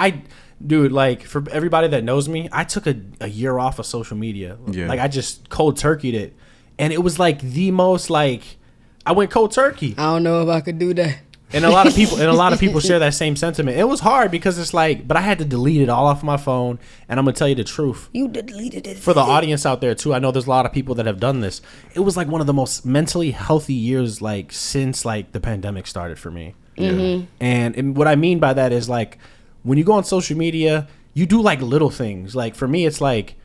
dude, like, for everybody that knows me, I took a year off of social media. Yeah. Like, I just cold turkeyed it. And it was like the most, like, I went cold turkey. I don't know if I could do that. And a lot of people share that same sentiment. It was hard because it's like, but I had to delete it all off my phone. And I'm gonna tell you the truth. You deleted it. For the audience out there too, I know there's a lot of people that have done this. It was like one of the most mentally healthy years, like since like the pandemic started for me. Mm-hmm. And what I mean by that is like, when you go on social media, you do like little things. Like for me, it's like,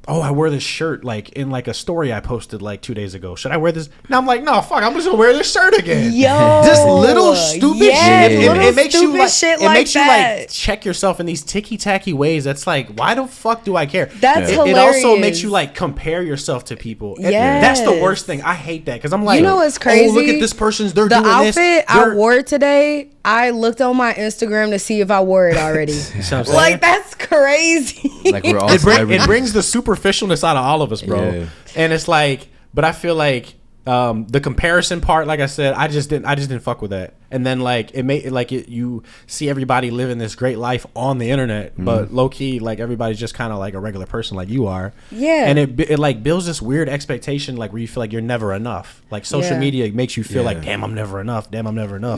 oh, I wear this shirt like in like a story I posted like 2 days ago. Should I wear this? Now I'm like, no, fuck, I'm just gonna wear this shirt again. Yo, this little stupid shit. It makes you like, shit like like check yourself in these ticky tacky ways. That's like, why the fuck do I care? That's hilarious. It also makes you like compare yourself to people. Yeah, that's the worst thing. I hate that because I'm like, you know what's crazy? Oh, look at this person's. They're the doing outfit this. I wore today. I looked on my Instagram to see if I wore it already. Like that's crazy. Like we're all it brings the superficialness out of all of us, bro. Yeah. And it's like, but I feel like the comparison part, like I said, I just didn't fuck with that. and then like you see everybody living this great life on the internet, but low key like everybody's just kind of like a regular person like you are. Yeah. And it like builds this weird expectation like where you feel like you're never enough. Like social media makes you feel like damn I'm never enough.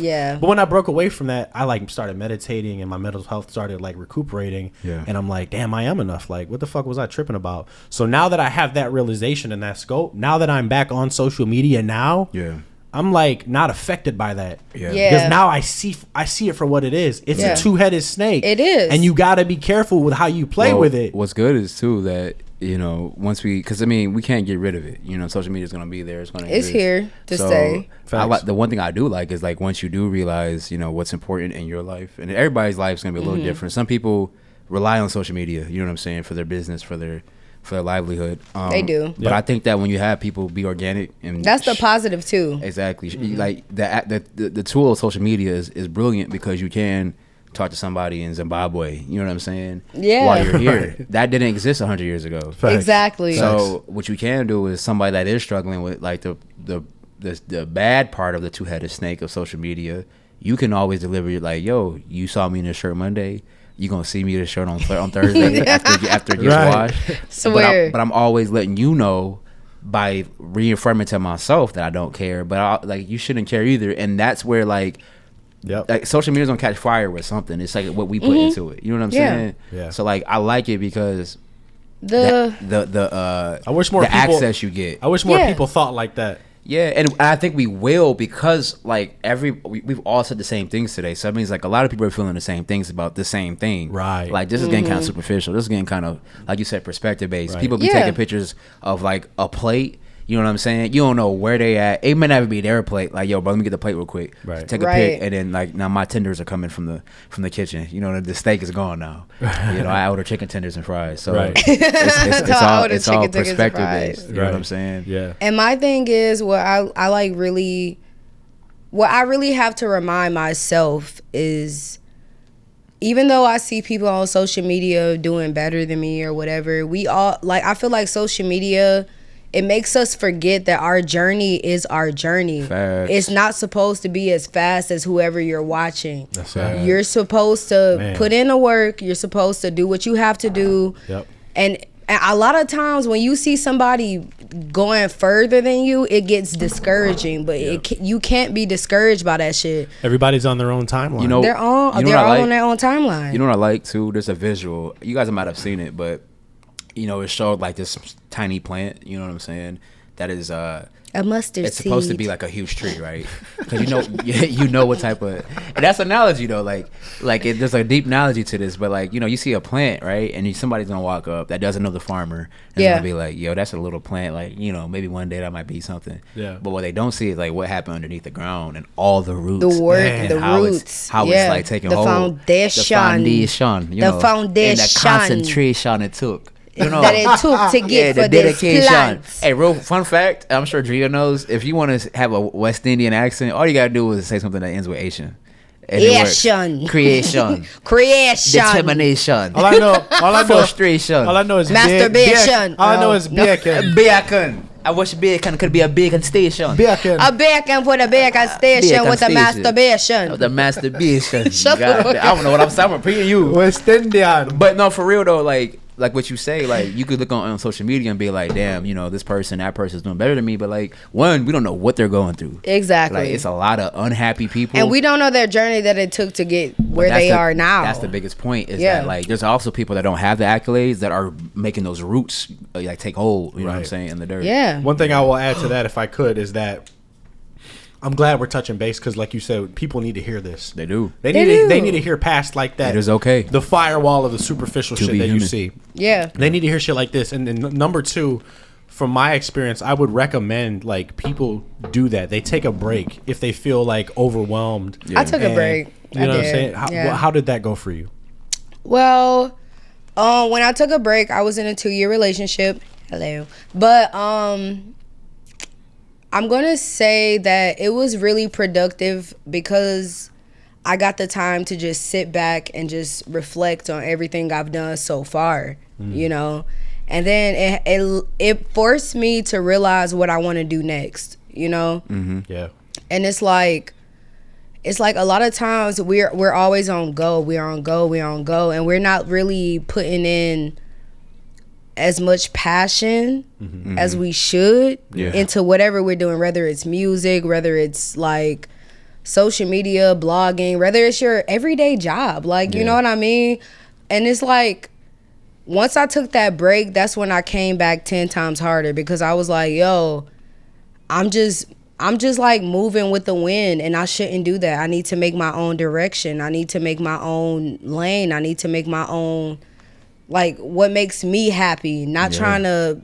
Yeah. But when I broke away from that, I like started meditating and my mental health started like recuperating. Yeah. And I'm like, damn, I am enough. Like what the fuck was I tripping about? So now that I have that realization and that scope, now that I'm back on social media now, I'm like not affected by that. Because now I see it for what it is. It's a two-headed snake. It is. And you got to be careful with how you play with it. What's good is too that, you know, once because I mean, we can't get rid of it. You know, social media is going to be there. It's here to stay. The one thing I do like is like once you do realize, you know, what's important in your life, and everybody's life is going to be a little different. Some people rely on social media, you know what I'm saying, for their business, for their livelihood. They do. But I think that when you have people be organic, and that's the positive too. Exactly. Like the tool of social media is brilliant because you can talk to somebody in Zimbabwe, you know what I'm saying? Yeah. While you're here. That didn't exist 100 years ago. Facts. Exactly. So what you can do is somebody that is struggling with like the bad part of the two-headed snake of social media, you can always deliver like, yo, you saw me in this shirt Monday, you gonna see me in this shirt on Thursday after it gets washed. Swear. But I'm always letting you know by reaffirming to myself that I don't care, but like you shouldn't care either. And that's where like social media's gonna catch fire with something. It's like what we put into it. You know what I'm saying? Yeah. So like I like it because the I wish more people, access you get. I wish more people thought like that. Yeah, and I think we will because like we've all said the same things today. So that means like a lot of people are feeling the same things about the same thing. Right. Like this is getting kind of superficial. This is getting kind of, like you said, perspective based. People be taking pictures of like a plate. You know what I'm saying? You don't know where they at. It may not even be their plate. Like, yo, bro, let me get the plate real quick. Right. Take a pic, and then like now my tenders are coming from the kitchen. You know, the steak is gone now. You know, I order chicken tenders and fries. So it's all perspective based. You know what I'm saying? Yeah. And my thing is what I really have to remind myself is, even though I see people on social media doing better than me or whatever, we all like, I feel like social media, it makes us forget that our journey is our journey. Facts. It's not supposed to be as fast as whoever you're watching. That's right. You're supposed to put in the work. You're supposed to do what you have to do. Yep. And a lot of times when you see somebody going further than you, it gets discouraging. But you can't be discouraged by that shit. Everybody's on their own timeline. You know, they're all on their own timeline. You know what I like too? There's a visual. You guys might have seen it, but you know, it showed like this tiny plant, you know what I'm saying, that is a mustard it's supposed to be like a huge tree, right? Because you know what type of, and that's an analogy though, like there's a deep analogy to this, but like, you know, you see a plant, right, and somebody's gonna walk up that doesn't know the farmer, and gonna be like, yo, that's a little plant, like, you know, maybe one day that might be something. But what they don't see is like what happened underneath the ground and all the roots, the work, and the roots, how it's like taking the hold, foundation, you know, and the concentration it took. You know, that it took to get for this plant. Hey, real fun fact, I'm sure Drea knows, if you want to have a West Indian accent, all you gotta do is say something that ends with Asian. Creation. Determination. All I know frustration. All I know is masturbation. All I know is bacon. Bacon. I wish bacon could be a bacon station. Bacon. A bacon for the bacon station with the masturbation. The masturbation. Shut up. I don't know what I'm saying. I'm repeating you. West Indian. But no, for real though, like what you say, like you could look on social media and be like, damn, you know, that person's doing better than me, but like, one, we don't know what they're going through. Exactly. Like it's a lot of unhappy people, and we don't know their journey that it took to get where they are now. That's the biggest point, is that like there's also people that don't have the accolades that are making those roots like take hold, you know what I'm saying, in the dirt. Yeah. One thing I will add to that, if I could, is that I'm glad we're touching base, because like you said, people need to hear this. They do. They need to hear past like that. It is okay. The firewall of the superficial shit that human. you see. Yeah. They need to hear shit like this. And then number two, from my experience, I would recommend like people do that. They take a break if they feel like overwhelmed. Yeah. I took a break. You know what I'm saying? How did that go for you? Well, when I took a break, I was in a 2-year relationship. Hello. But I'm going to say that it was really productive because I got the time to just sit back and just reflect on everything I've done so far, you know? And then it forced me to realize what I want to do next, you know? Yeah. And it's like, it's like a lot of times we're always on go. We're on go, and we're not really putting in as much passion as we should into whatever we're doing, whether it's music, whether it's like social media, blogging, whether it's your everyday job, like you know what I mean. And it's like, once I took that break, that's when I came back 10 times harder, because I was like, yo, I'm just like moving with the wind, and I shouldn't do that. I need to make my own direction. I need to make my own lane. I need to make my own, like, what makes me happy, not trying to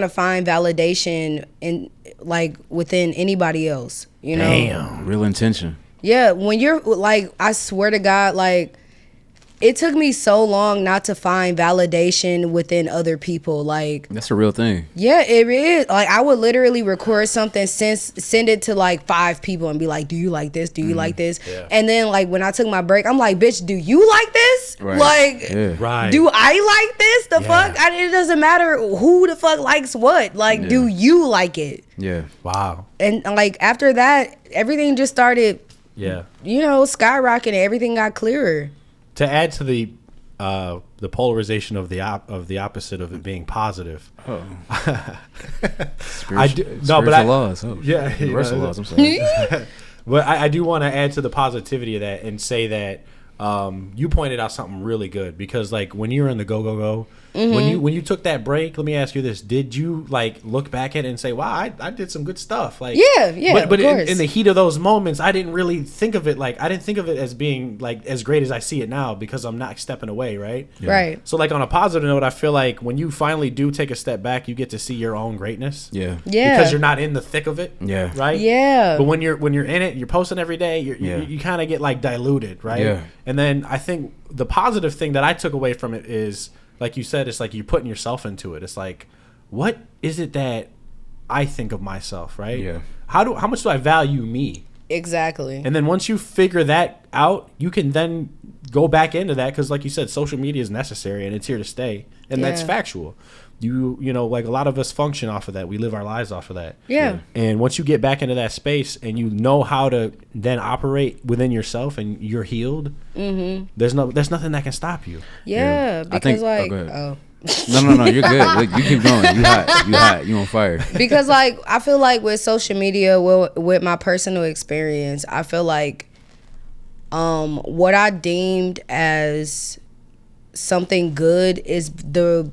find validation in, like, within anybody else, you know? Damn. Real intention. Yeah, when you're, like, I swear to God, like, it took me so long not to find validation within other people. Like, that's a real thing. Yeah, it is. Like, I would literally record something, send it to like 5 people and be like, do you like this? Do you like this? Yeah. And then, like, when I took my break, I'm like, bitch, do you like this? Right. Like, do I like this? The fuck? It doesn't matter who the fuck likes what. Like, do you like it? Yeah. Wow. And, like, after that, everything just started, you know, skyrocketing. Everything got clearer. To add to the polarization of the opposite of it being positive. Oh. Laws. Oh. Yeah. Universal laws. I'm sorry. But I do want to add to the positivity of that and say that you pointed out something really good, because like when you're in the go, when you took that break, let me ask you this: did you like look back at it and say, "Wow, I did some good stuff"? Like, but in the heat of those moments, I didn't really think of it as being like as great as I see it now, because I'm not stepping away, right? Yeah. Right. So like on a positive note, I feel like when you finally do take a step back, you get to see your own greatness. Yeah. Because you're not in the thick of it. Yeah. Right. Yeah. But when you're in it, you're posting every day. You kind of get like diluted, right? Yeah. And then I think the positive thing that I took away from it is, like you said, it's like you're putting yourself into it. It's like, what is it that I think of myself, right? Yeah. How much do I value me? Exactly. And then once you figure that out, you can then go back into that, because like you said, social media is necessary and it's here to stay, and that's factual. You know, like a lot of us function off of that. We live our lives off of that. Yeah. And once you get back into that space and you know how to then operate within yourself and you're healed, there's nothing that can stop you. Yeah, because like, No, you're good. You keep going. You hot. You on fire. Because like, I feel like with social media, with my personal experience, I feel like what I deemed as something good is the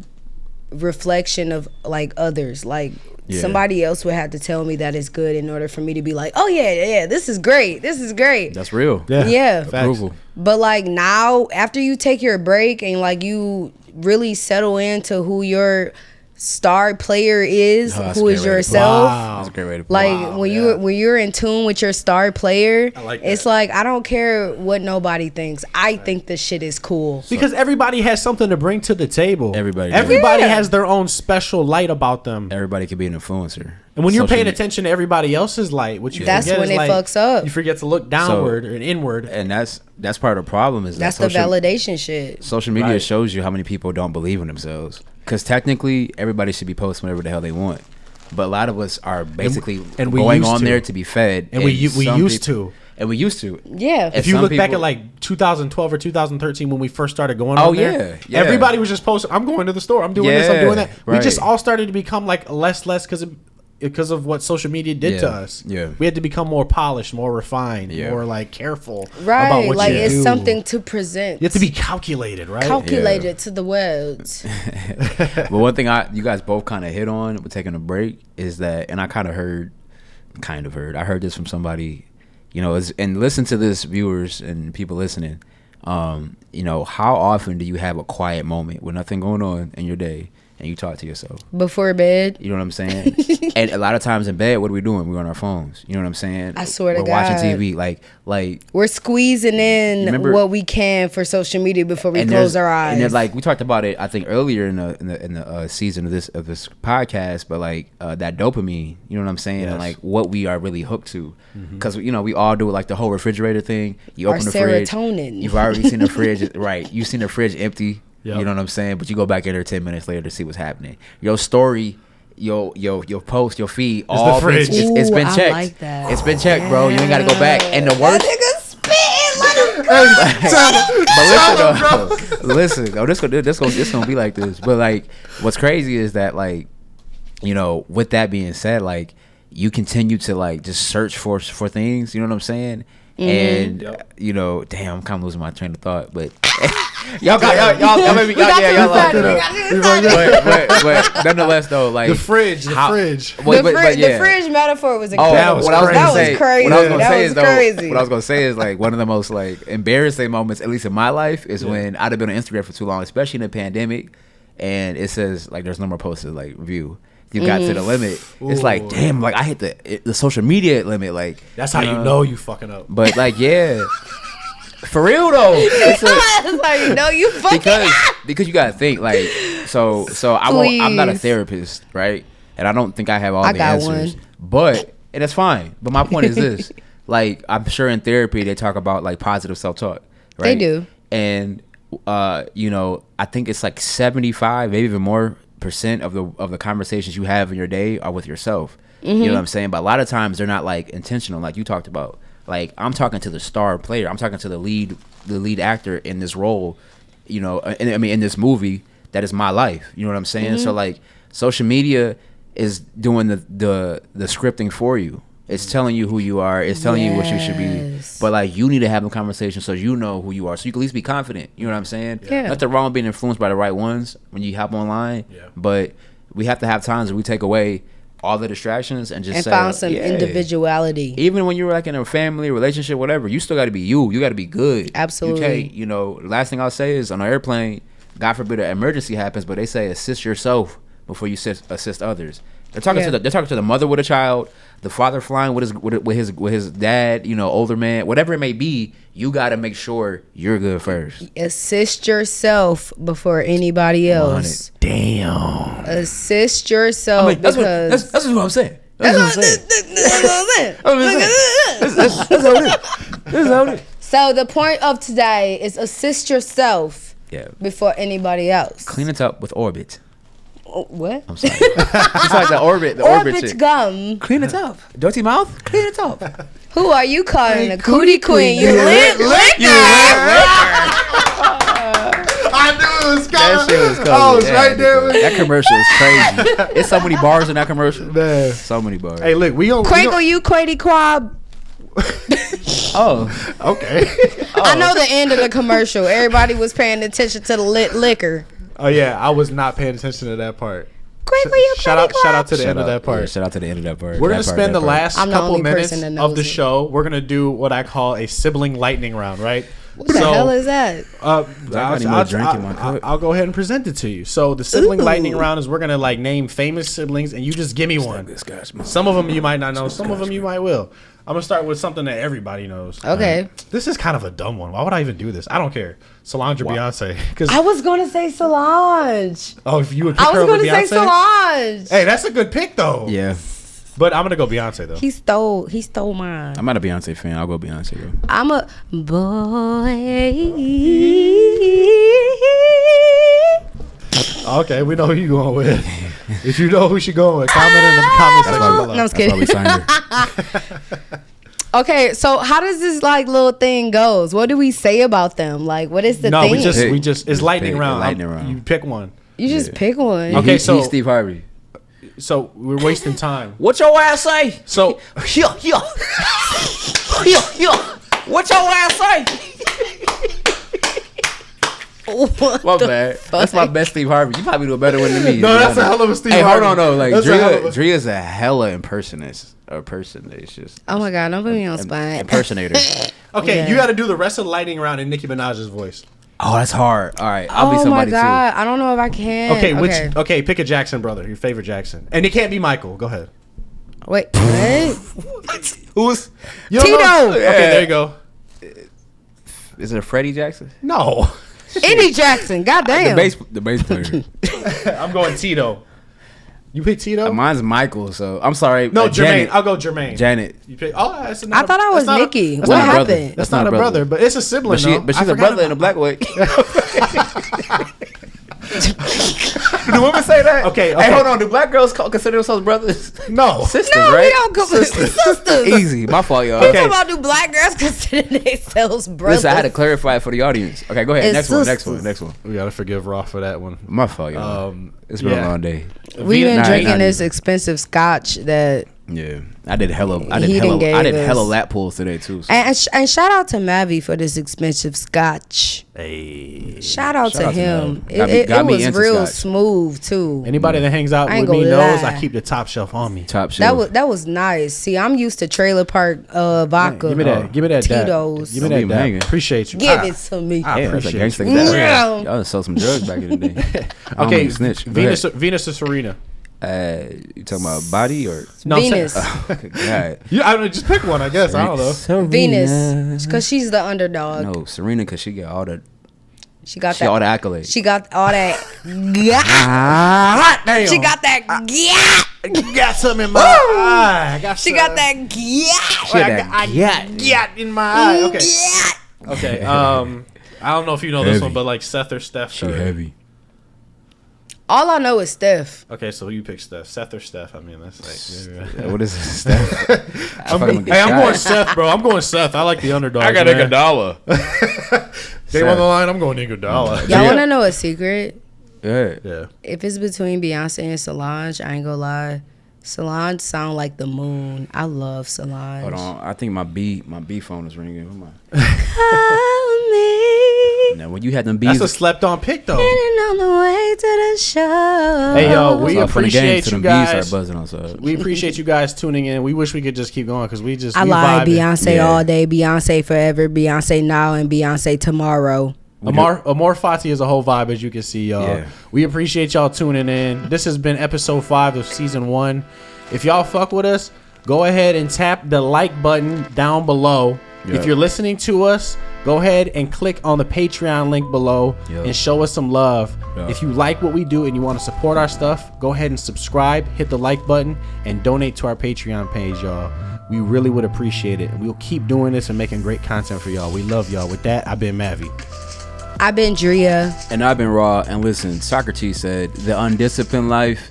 reflection of like others. Like somebody else would have to tell me that it's good in order for me to be like, oh yeah, this is great. That's real. Yeah. Approval. But like now, after you take your break and like you really settle into who your star player is, who is yourself. Wow. That's a great way to put it. Like when you're in tune with your star player, it's like, I don't care what nobody thinks. I think this shit is cool. Because everybody has something to bring to the table. Everybody has their own special light about them. Everybody can be an influencer. And when you're paying attention to everybody else's light, what you that's forget when is it fucks up. You forget to look downward or inward. And that's part of the problem, is that's the validation shit. Social media shows you how many people don't believe in themselves. Because technically, everybody should be posting whatever the hell they want. But a lot of us are basically going on there to be fed. And we used to. And we used to. Yeah. If you look back at like 2012 or 2013 when we first started going on there, everybody was just posting, I'm going to the store, I'm doing this, I'm doing that. We just all started to become like less because of what social media did to us. Yeah. We had to become more polished, more refined, more like careful about what you it's do. Something to present. You have to be calculated, right? Calculated to the words. But one thing you guys both kind of hit on with taking a break is that, and I I heard this from somebody, you know, and listen to this, viewers and people listening. You know, how often do you have a quiet moment with nothing going on in your day and you talk to yourself before bed? You know what I'm saying? And a lot of times in bed, what are we doing? We're on our phones. You know what I'm saying? I swear to God, we're watching TV. Like we're squeezing in what we can for social media before we close our eyes. And then, like, we talked about it, I think earlier in the season of this podcast, but like that dopamine. You know what I'm saying? Yes. And like what we are really hooked to, because you know we all do like the whole refrigerator thing. You open the fridge. Serotonin. You've already seen the fridge, right? You've seen the fridge empty. Yep. You know what I'm saying? But you go back in there 10 minutes later to see what's happening. Your story your post, your feed, all the fridge. it's been Ooh, checked. I like that. It's been checked, bro. You ain't gotta go back. And the worst. But listen, oh, this gonna be like this. But like, what's crazy is that like, you know, with that being said, like, you continue to like just search for things. You know what I'm saying? And you know, damn, I'm kind of losing my train of thought, but y'all maybe y'all locked it up. But nonetheless, though, like the fridge. The fridge metaphor was incredible. That was crazy. What I was gonna say is like one of the most like embarrassing moments, at least in my life, is when I'd have been on Instagram for too long, especially in the pandemic, and it says like there's no more posts to like view. You got to the limit. It's like, damn, like I hit the social media limit. Like that's how you know you fucking up. But like, yeah, for real though. That's how you know you fucking up. Because you gotta think like, so I'm not a therapist, right? And I don't think I have all the answers. But and it's fine. But my point is this: like, I'm sure in therapy they talk about like positive self-talk, right? They do. And you know, I think it's like 75, maybe even more % of the conversations you have in your day are with yourself. You know what I'm saying? But a lot of times they're not like intentional, like you talked about. Like, I'm talking to the star player. I'm talking to the lead actor in this role, you know, in this movie that is my life. You know what I'm saying? So like, social media is doing the scripting for you. It's telling you who you are. It's telling you what you should be. But like, you need to have a conversation so you know who you are, so you can at least be confident. You know what I'm saying? Yeah. Nothing wrong with being influenced by the right ones when you hop online. Yeah. But we have to have times where we take away all the distractions and just found some individuality. Even when you're like in a family relationship, whatever, you still got to be you. You got to be good. Absolutely. You can't, you know, last thing I'll say is on an airplane, God forbid an emergency happens, but they say assist yourself before you assist others. They're talking to the mother with a child, the father flying with his dad, you know, older man, whatever it may be. You got to make sure you're good first. Assist yourself before anybody else. Damn. Assist yourself. I mean, that's what I'm saying. That's what I'm saying. So the point of today is assist yourself before anybody else. Clean it up with Orbit. What? I'm sorry. It's like the Orbit shit. Gum. Clean it up. Dirty mouth. Clean it up. Who are you calling a cootie queen? You lit liquor. I knew it was coming. That shit was coming. Oh, it's right there. That commercial is crazy. It's so many bars in that commercial. Man. So many bars. Hey, look, Quankle you, Quady Quab. Oh, okay. I know the end of the commercial. Everybody was paying attention to the lit liquor. Oh yeah, I was not paying attention to that part. Shout out to the end of that part. Yeah, shout out to the end of that part. We're gonna spend the last couple minutes of the it. show. We're gonna do what I call a sibling lightning round, right? What the hell is that? I'll go ahead and present it to you. So the sibling lightning round is we're gonna like name famous siblings, and you just give me one. Some of them you might not know. Some of them you might will. I'm gonna start with something that everybody knows. Okay. This is kind of a dumb one. Why would I even do this? I don't care. Solange or Beyonce? Because I was gonna say Solange. Oh, if you would pick I her was over gonna Beyonce? say Solange. Hey, that's a good pick though. Yeah. But I'm gonna go Beyonce though. He stole mine. I'm not a Beyonce fan. I'll go Beyonce though. I'm a boy. Okay, we know who you going with. If you know who she going with, comment in the comment section below. No, I'm just kidding. Okay, so how does this like little thing goes? What do we say about them? Like, what is the thing? No, we just it's lightning round. Lightning round. You pick one. You just pick one. Okay, so he's Steve Harvey. So we're wasting time. What your ass say? So yeah. What your ass say? My bad. That's my best Steve Harvey. You probably do a better one than me. No, that's a hell of a Steve Harvey. Harvey. Hold on, though. Like, Dria's a hella impersonator. It's just. Oh my God, don't put me on spot. Impersonator. Okay, Yeah. you got to do the rest of the lightning round in Nicki Minaj's voice. Oh, that's hard. All right, I'll be Oh my somebody God, too. I don't know if I can. Okay, pick a Jackson brother, your favorite Jackson, and it can't be Michael. Go ahead. Wait, what? Who's Tito? Yeah. Okay, there you go. Is it a Freddie Jackson? No. Eddie Jackson. Goddamn. The bass player. I'm going Tito. You pick Tito? Mine's Michael. So I'm sorry. No, Jermaine. Janet. I'll go Jermaine. Janet. You pick. Oh, that's I thought I was Nikki. What happened? That's not a brother, but it's a sibling. But she's a brother in a black way. Do women say that? Okay. Hey, hold on. Do black girls consider themselves brothers? No. Sisters, No, right? we don't go sisters. Easy. My fault, y'all. You Okay. talking about do black girls consider themselves brothers? Listen, I had to clarify it for the audience. Okay, go ahead. It's Next one. We gotta forgive Raw for that one. My fault, y'all. It's been a long day. We've been Nah, drinking not this even. expensive scotch that. Yeah, I did hella us. lap pulls today too. So. And shout out to Mavi for this expensive scotch. Hey. Shout out to him. Mavi. Got It me was into real scotch. smooth too. Anybody that hangs out I ain't with me gonna knows lie. I keep the top shelf on me. Top shit. That was nice. See, I'm used to trailer park vodka. Give me that. Give me that. Tito's. Give me Don't leave that. 'em hanging. Appreciate you. Give it to me. I Yeah, that's a appreciate gangster. you. Yeah. Y'all sell some drugs back in the day. I don't Okay, mean to snitch. Go Venus or Serena? You talking about body or? No, Venus. God. I don't just pick one. I guess I don't know. Serena. Venus, because she's the underdog. No, Serena, because she got all the all the accolades. She got all that. Hot damn. She got that. You got something in my eye. She got that. Got in my eye. Okay. Okay. I don't know if you know this Heavy. one, but like Seth or Steph. She heavy. All I know is Steph. Okay, so you pick Steph. Seth or Steph? I mean, that's like. What is this stuff? I'm going Seth, bro. I'm going Seth. I like the underdog. I got Iguodala. Game on the line. I'm going Iguodala. Y'all want to know a secret? Yeah. Yeah. If it's between Beyonce and Solange, I ain't gonna lie. Solange sound like the moon. I love Solange. Hold on. I think my B phone is ringing. Come on. Call me. Now, when you had them bees, That's a slept on pick, though. Getting on the way to the show. Hey, yo, we so from the game appreciate to you them bees guys. start buzzing outside. We appreciate you guys tuning in. We wish we could just keep going because we I lied. vibing. Beyonce Yeah. all day, Beyonce forever, Beyonce now, and Beyonce tomorrow. Amor Fati is a whole vibe, as you can see, y'all. Yeah. We appreciate y'all tuning in. This has been episode 5 of season 1. If y'all fuck with us, go ahead and tap the like button down below. Yeah. If you're listening to us, go ahead and click on the Patreon link below Yeah. and show us some love. Yeah. If you like what we do and you want to support our stuff, go ahead and subscribe, hit the like button, and donate to our Patreon page, y'all. We really would appreciate it. We'll keep doing this and making great content for y'all. We love y'all. With that, I've been Mavi. I've been Drea. And I've been Raw. And listen, Socrates said, the undisciplined life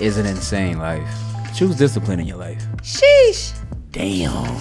is an insane life. Choose discipline in your life. Sheesh. Damn.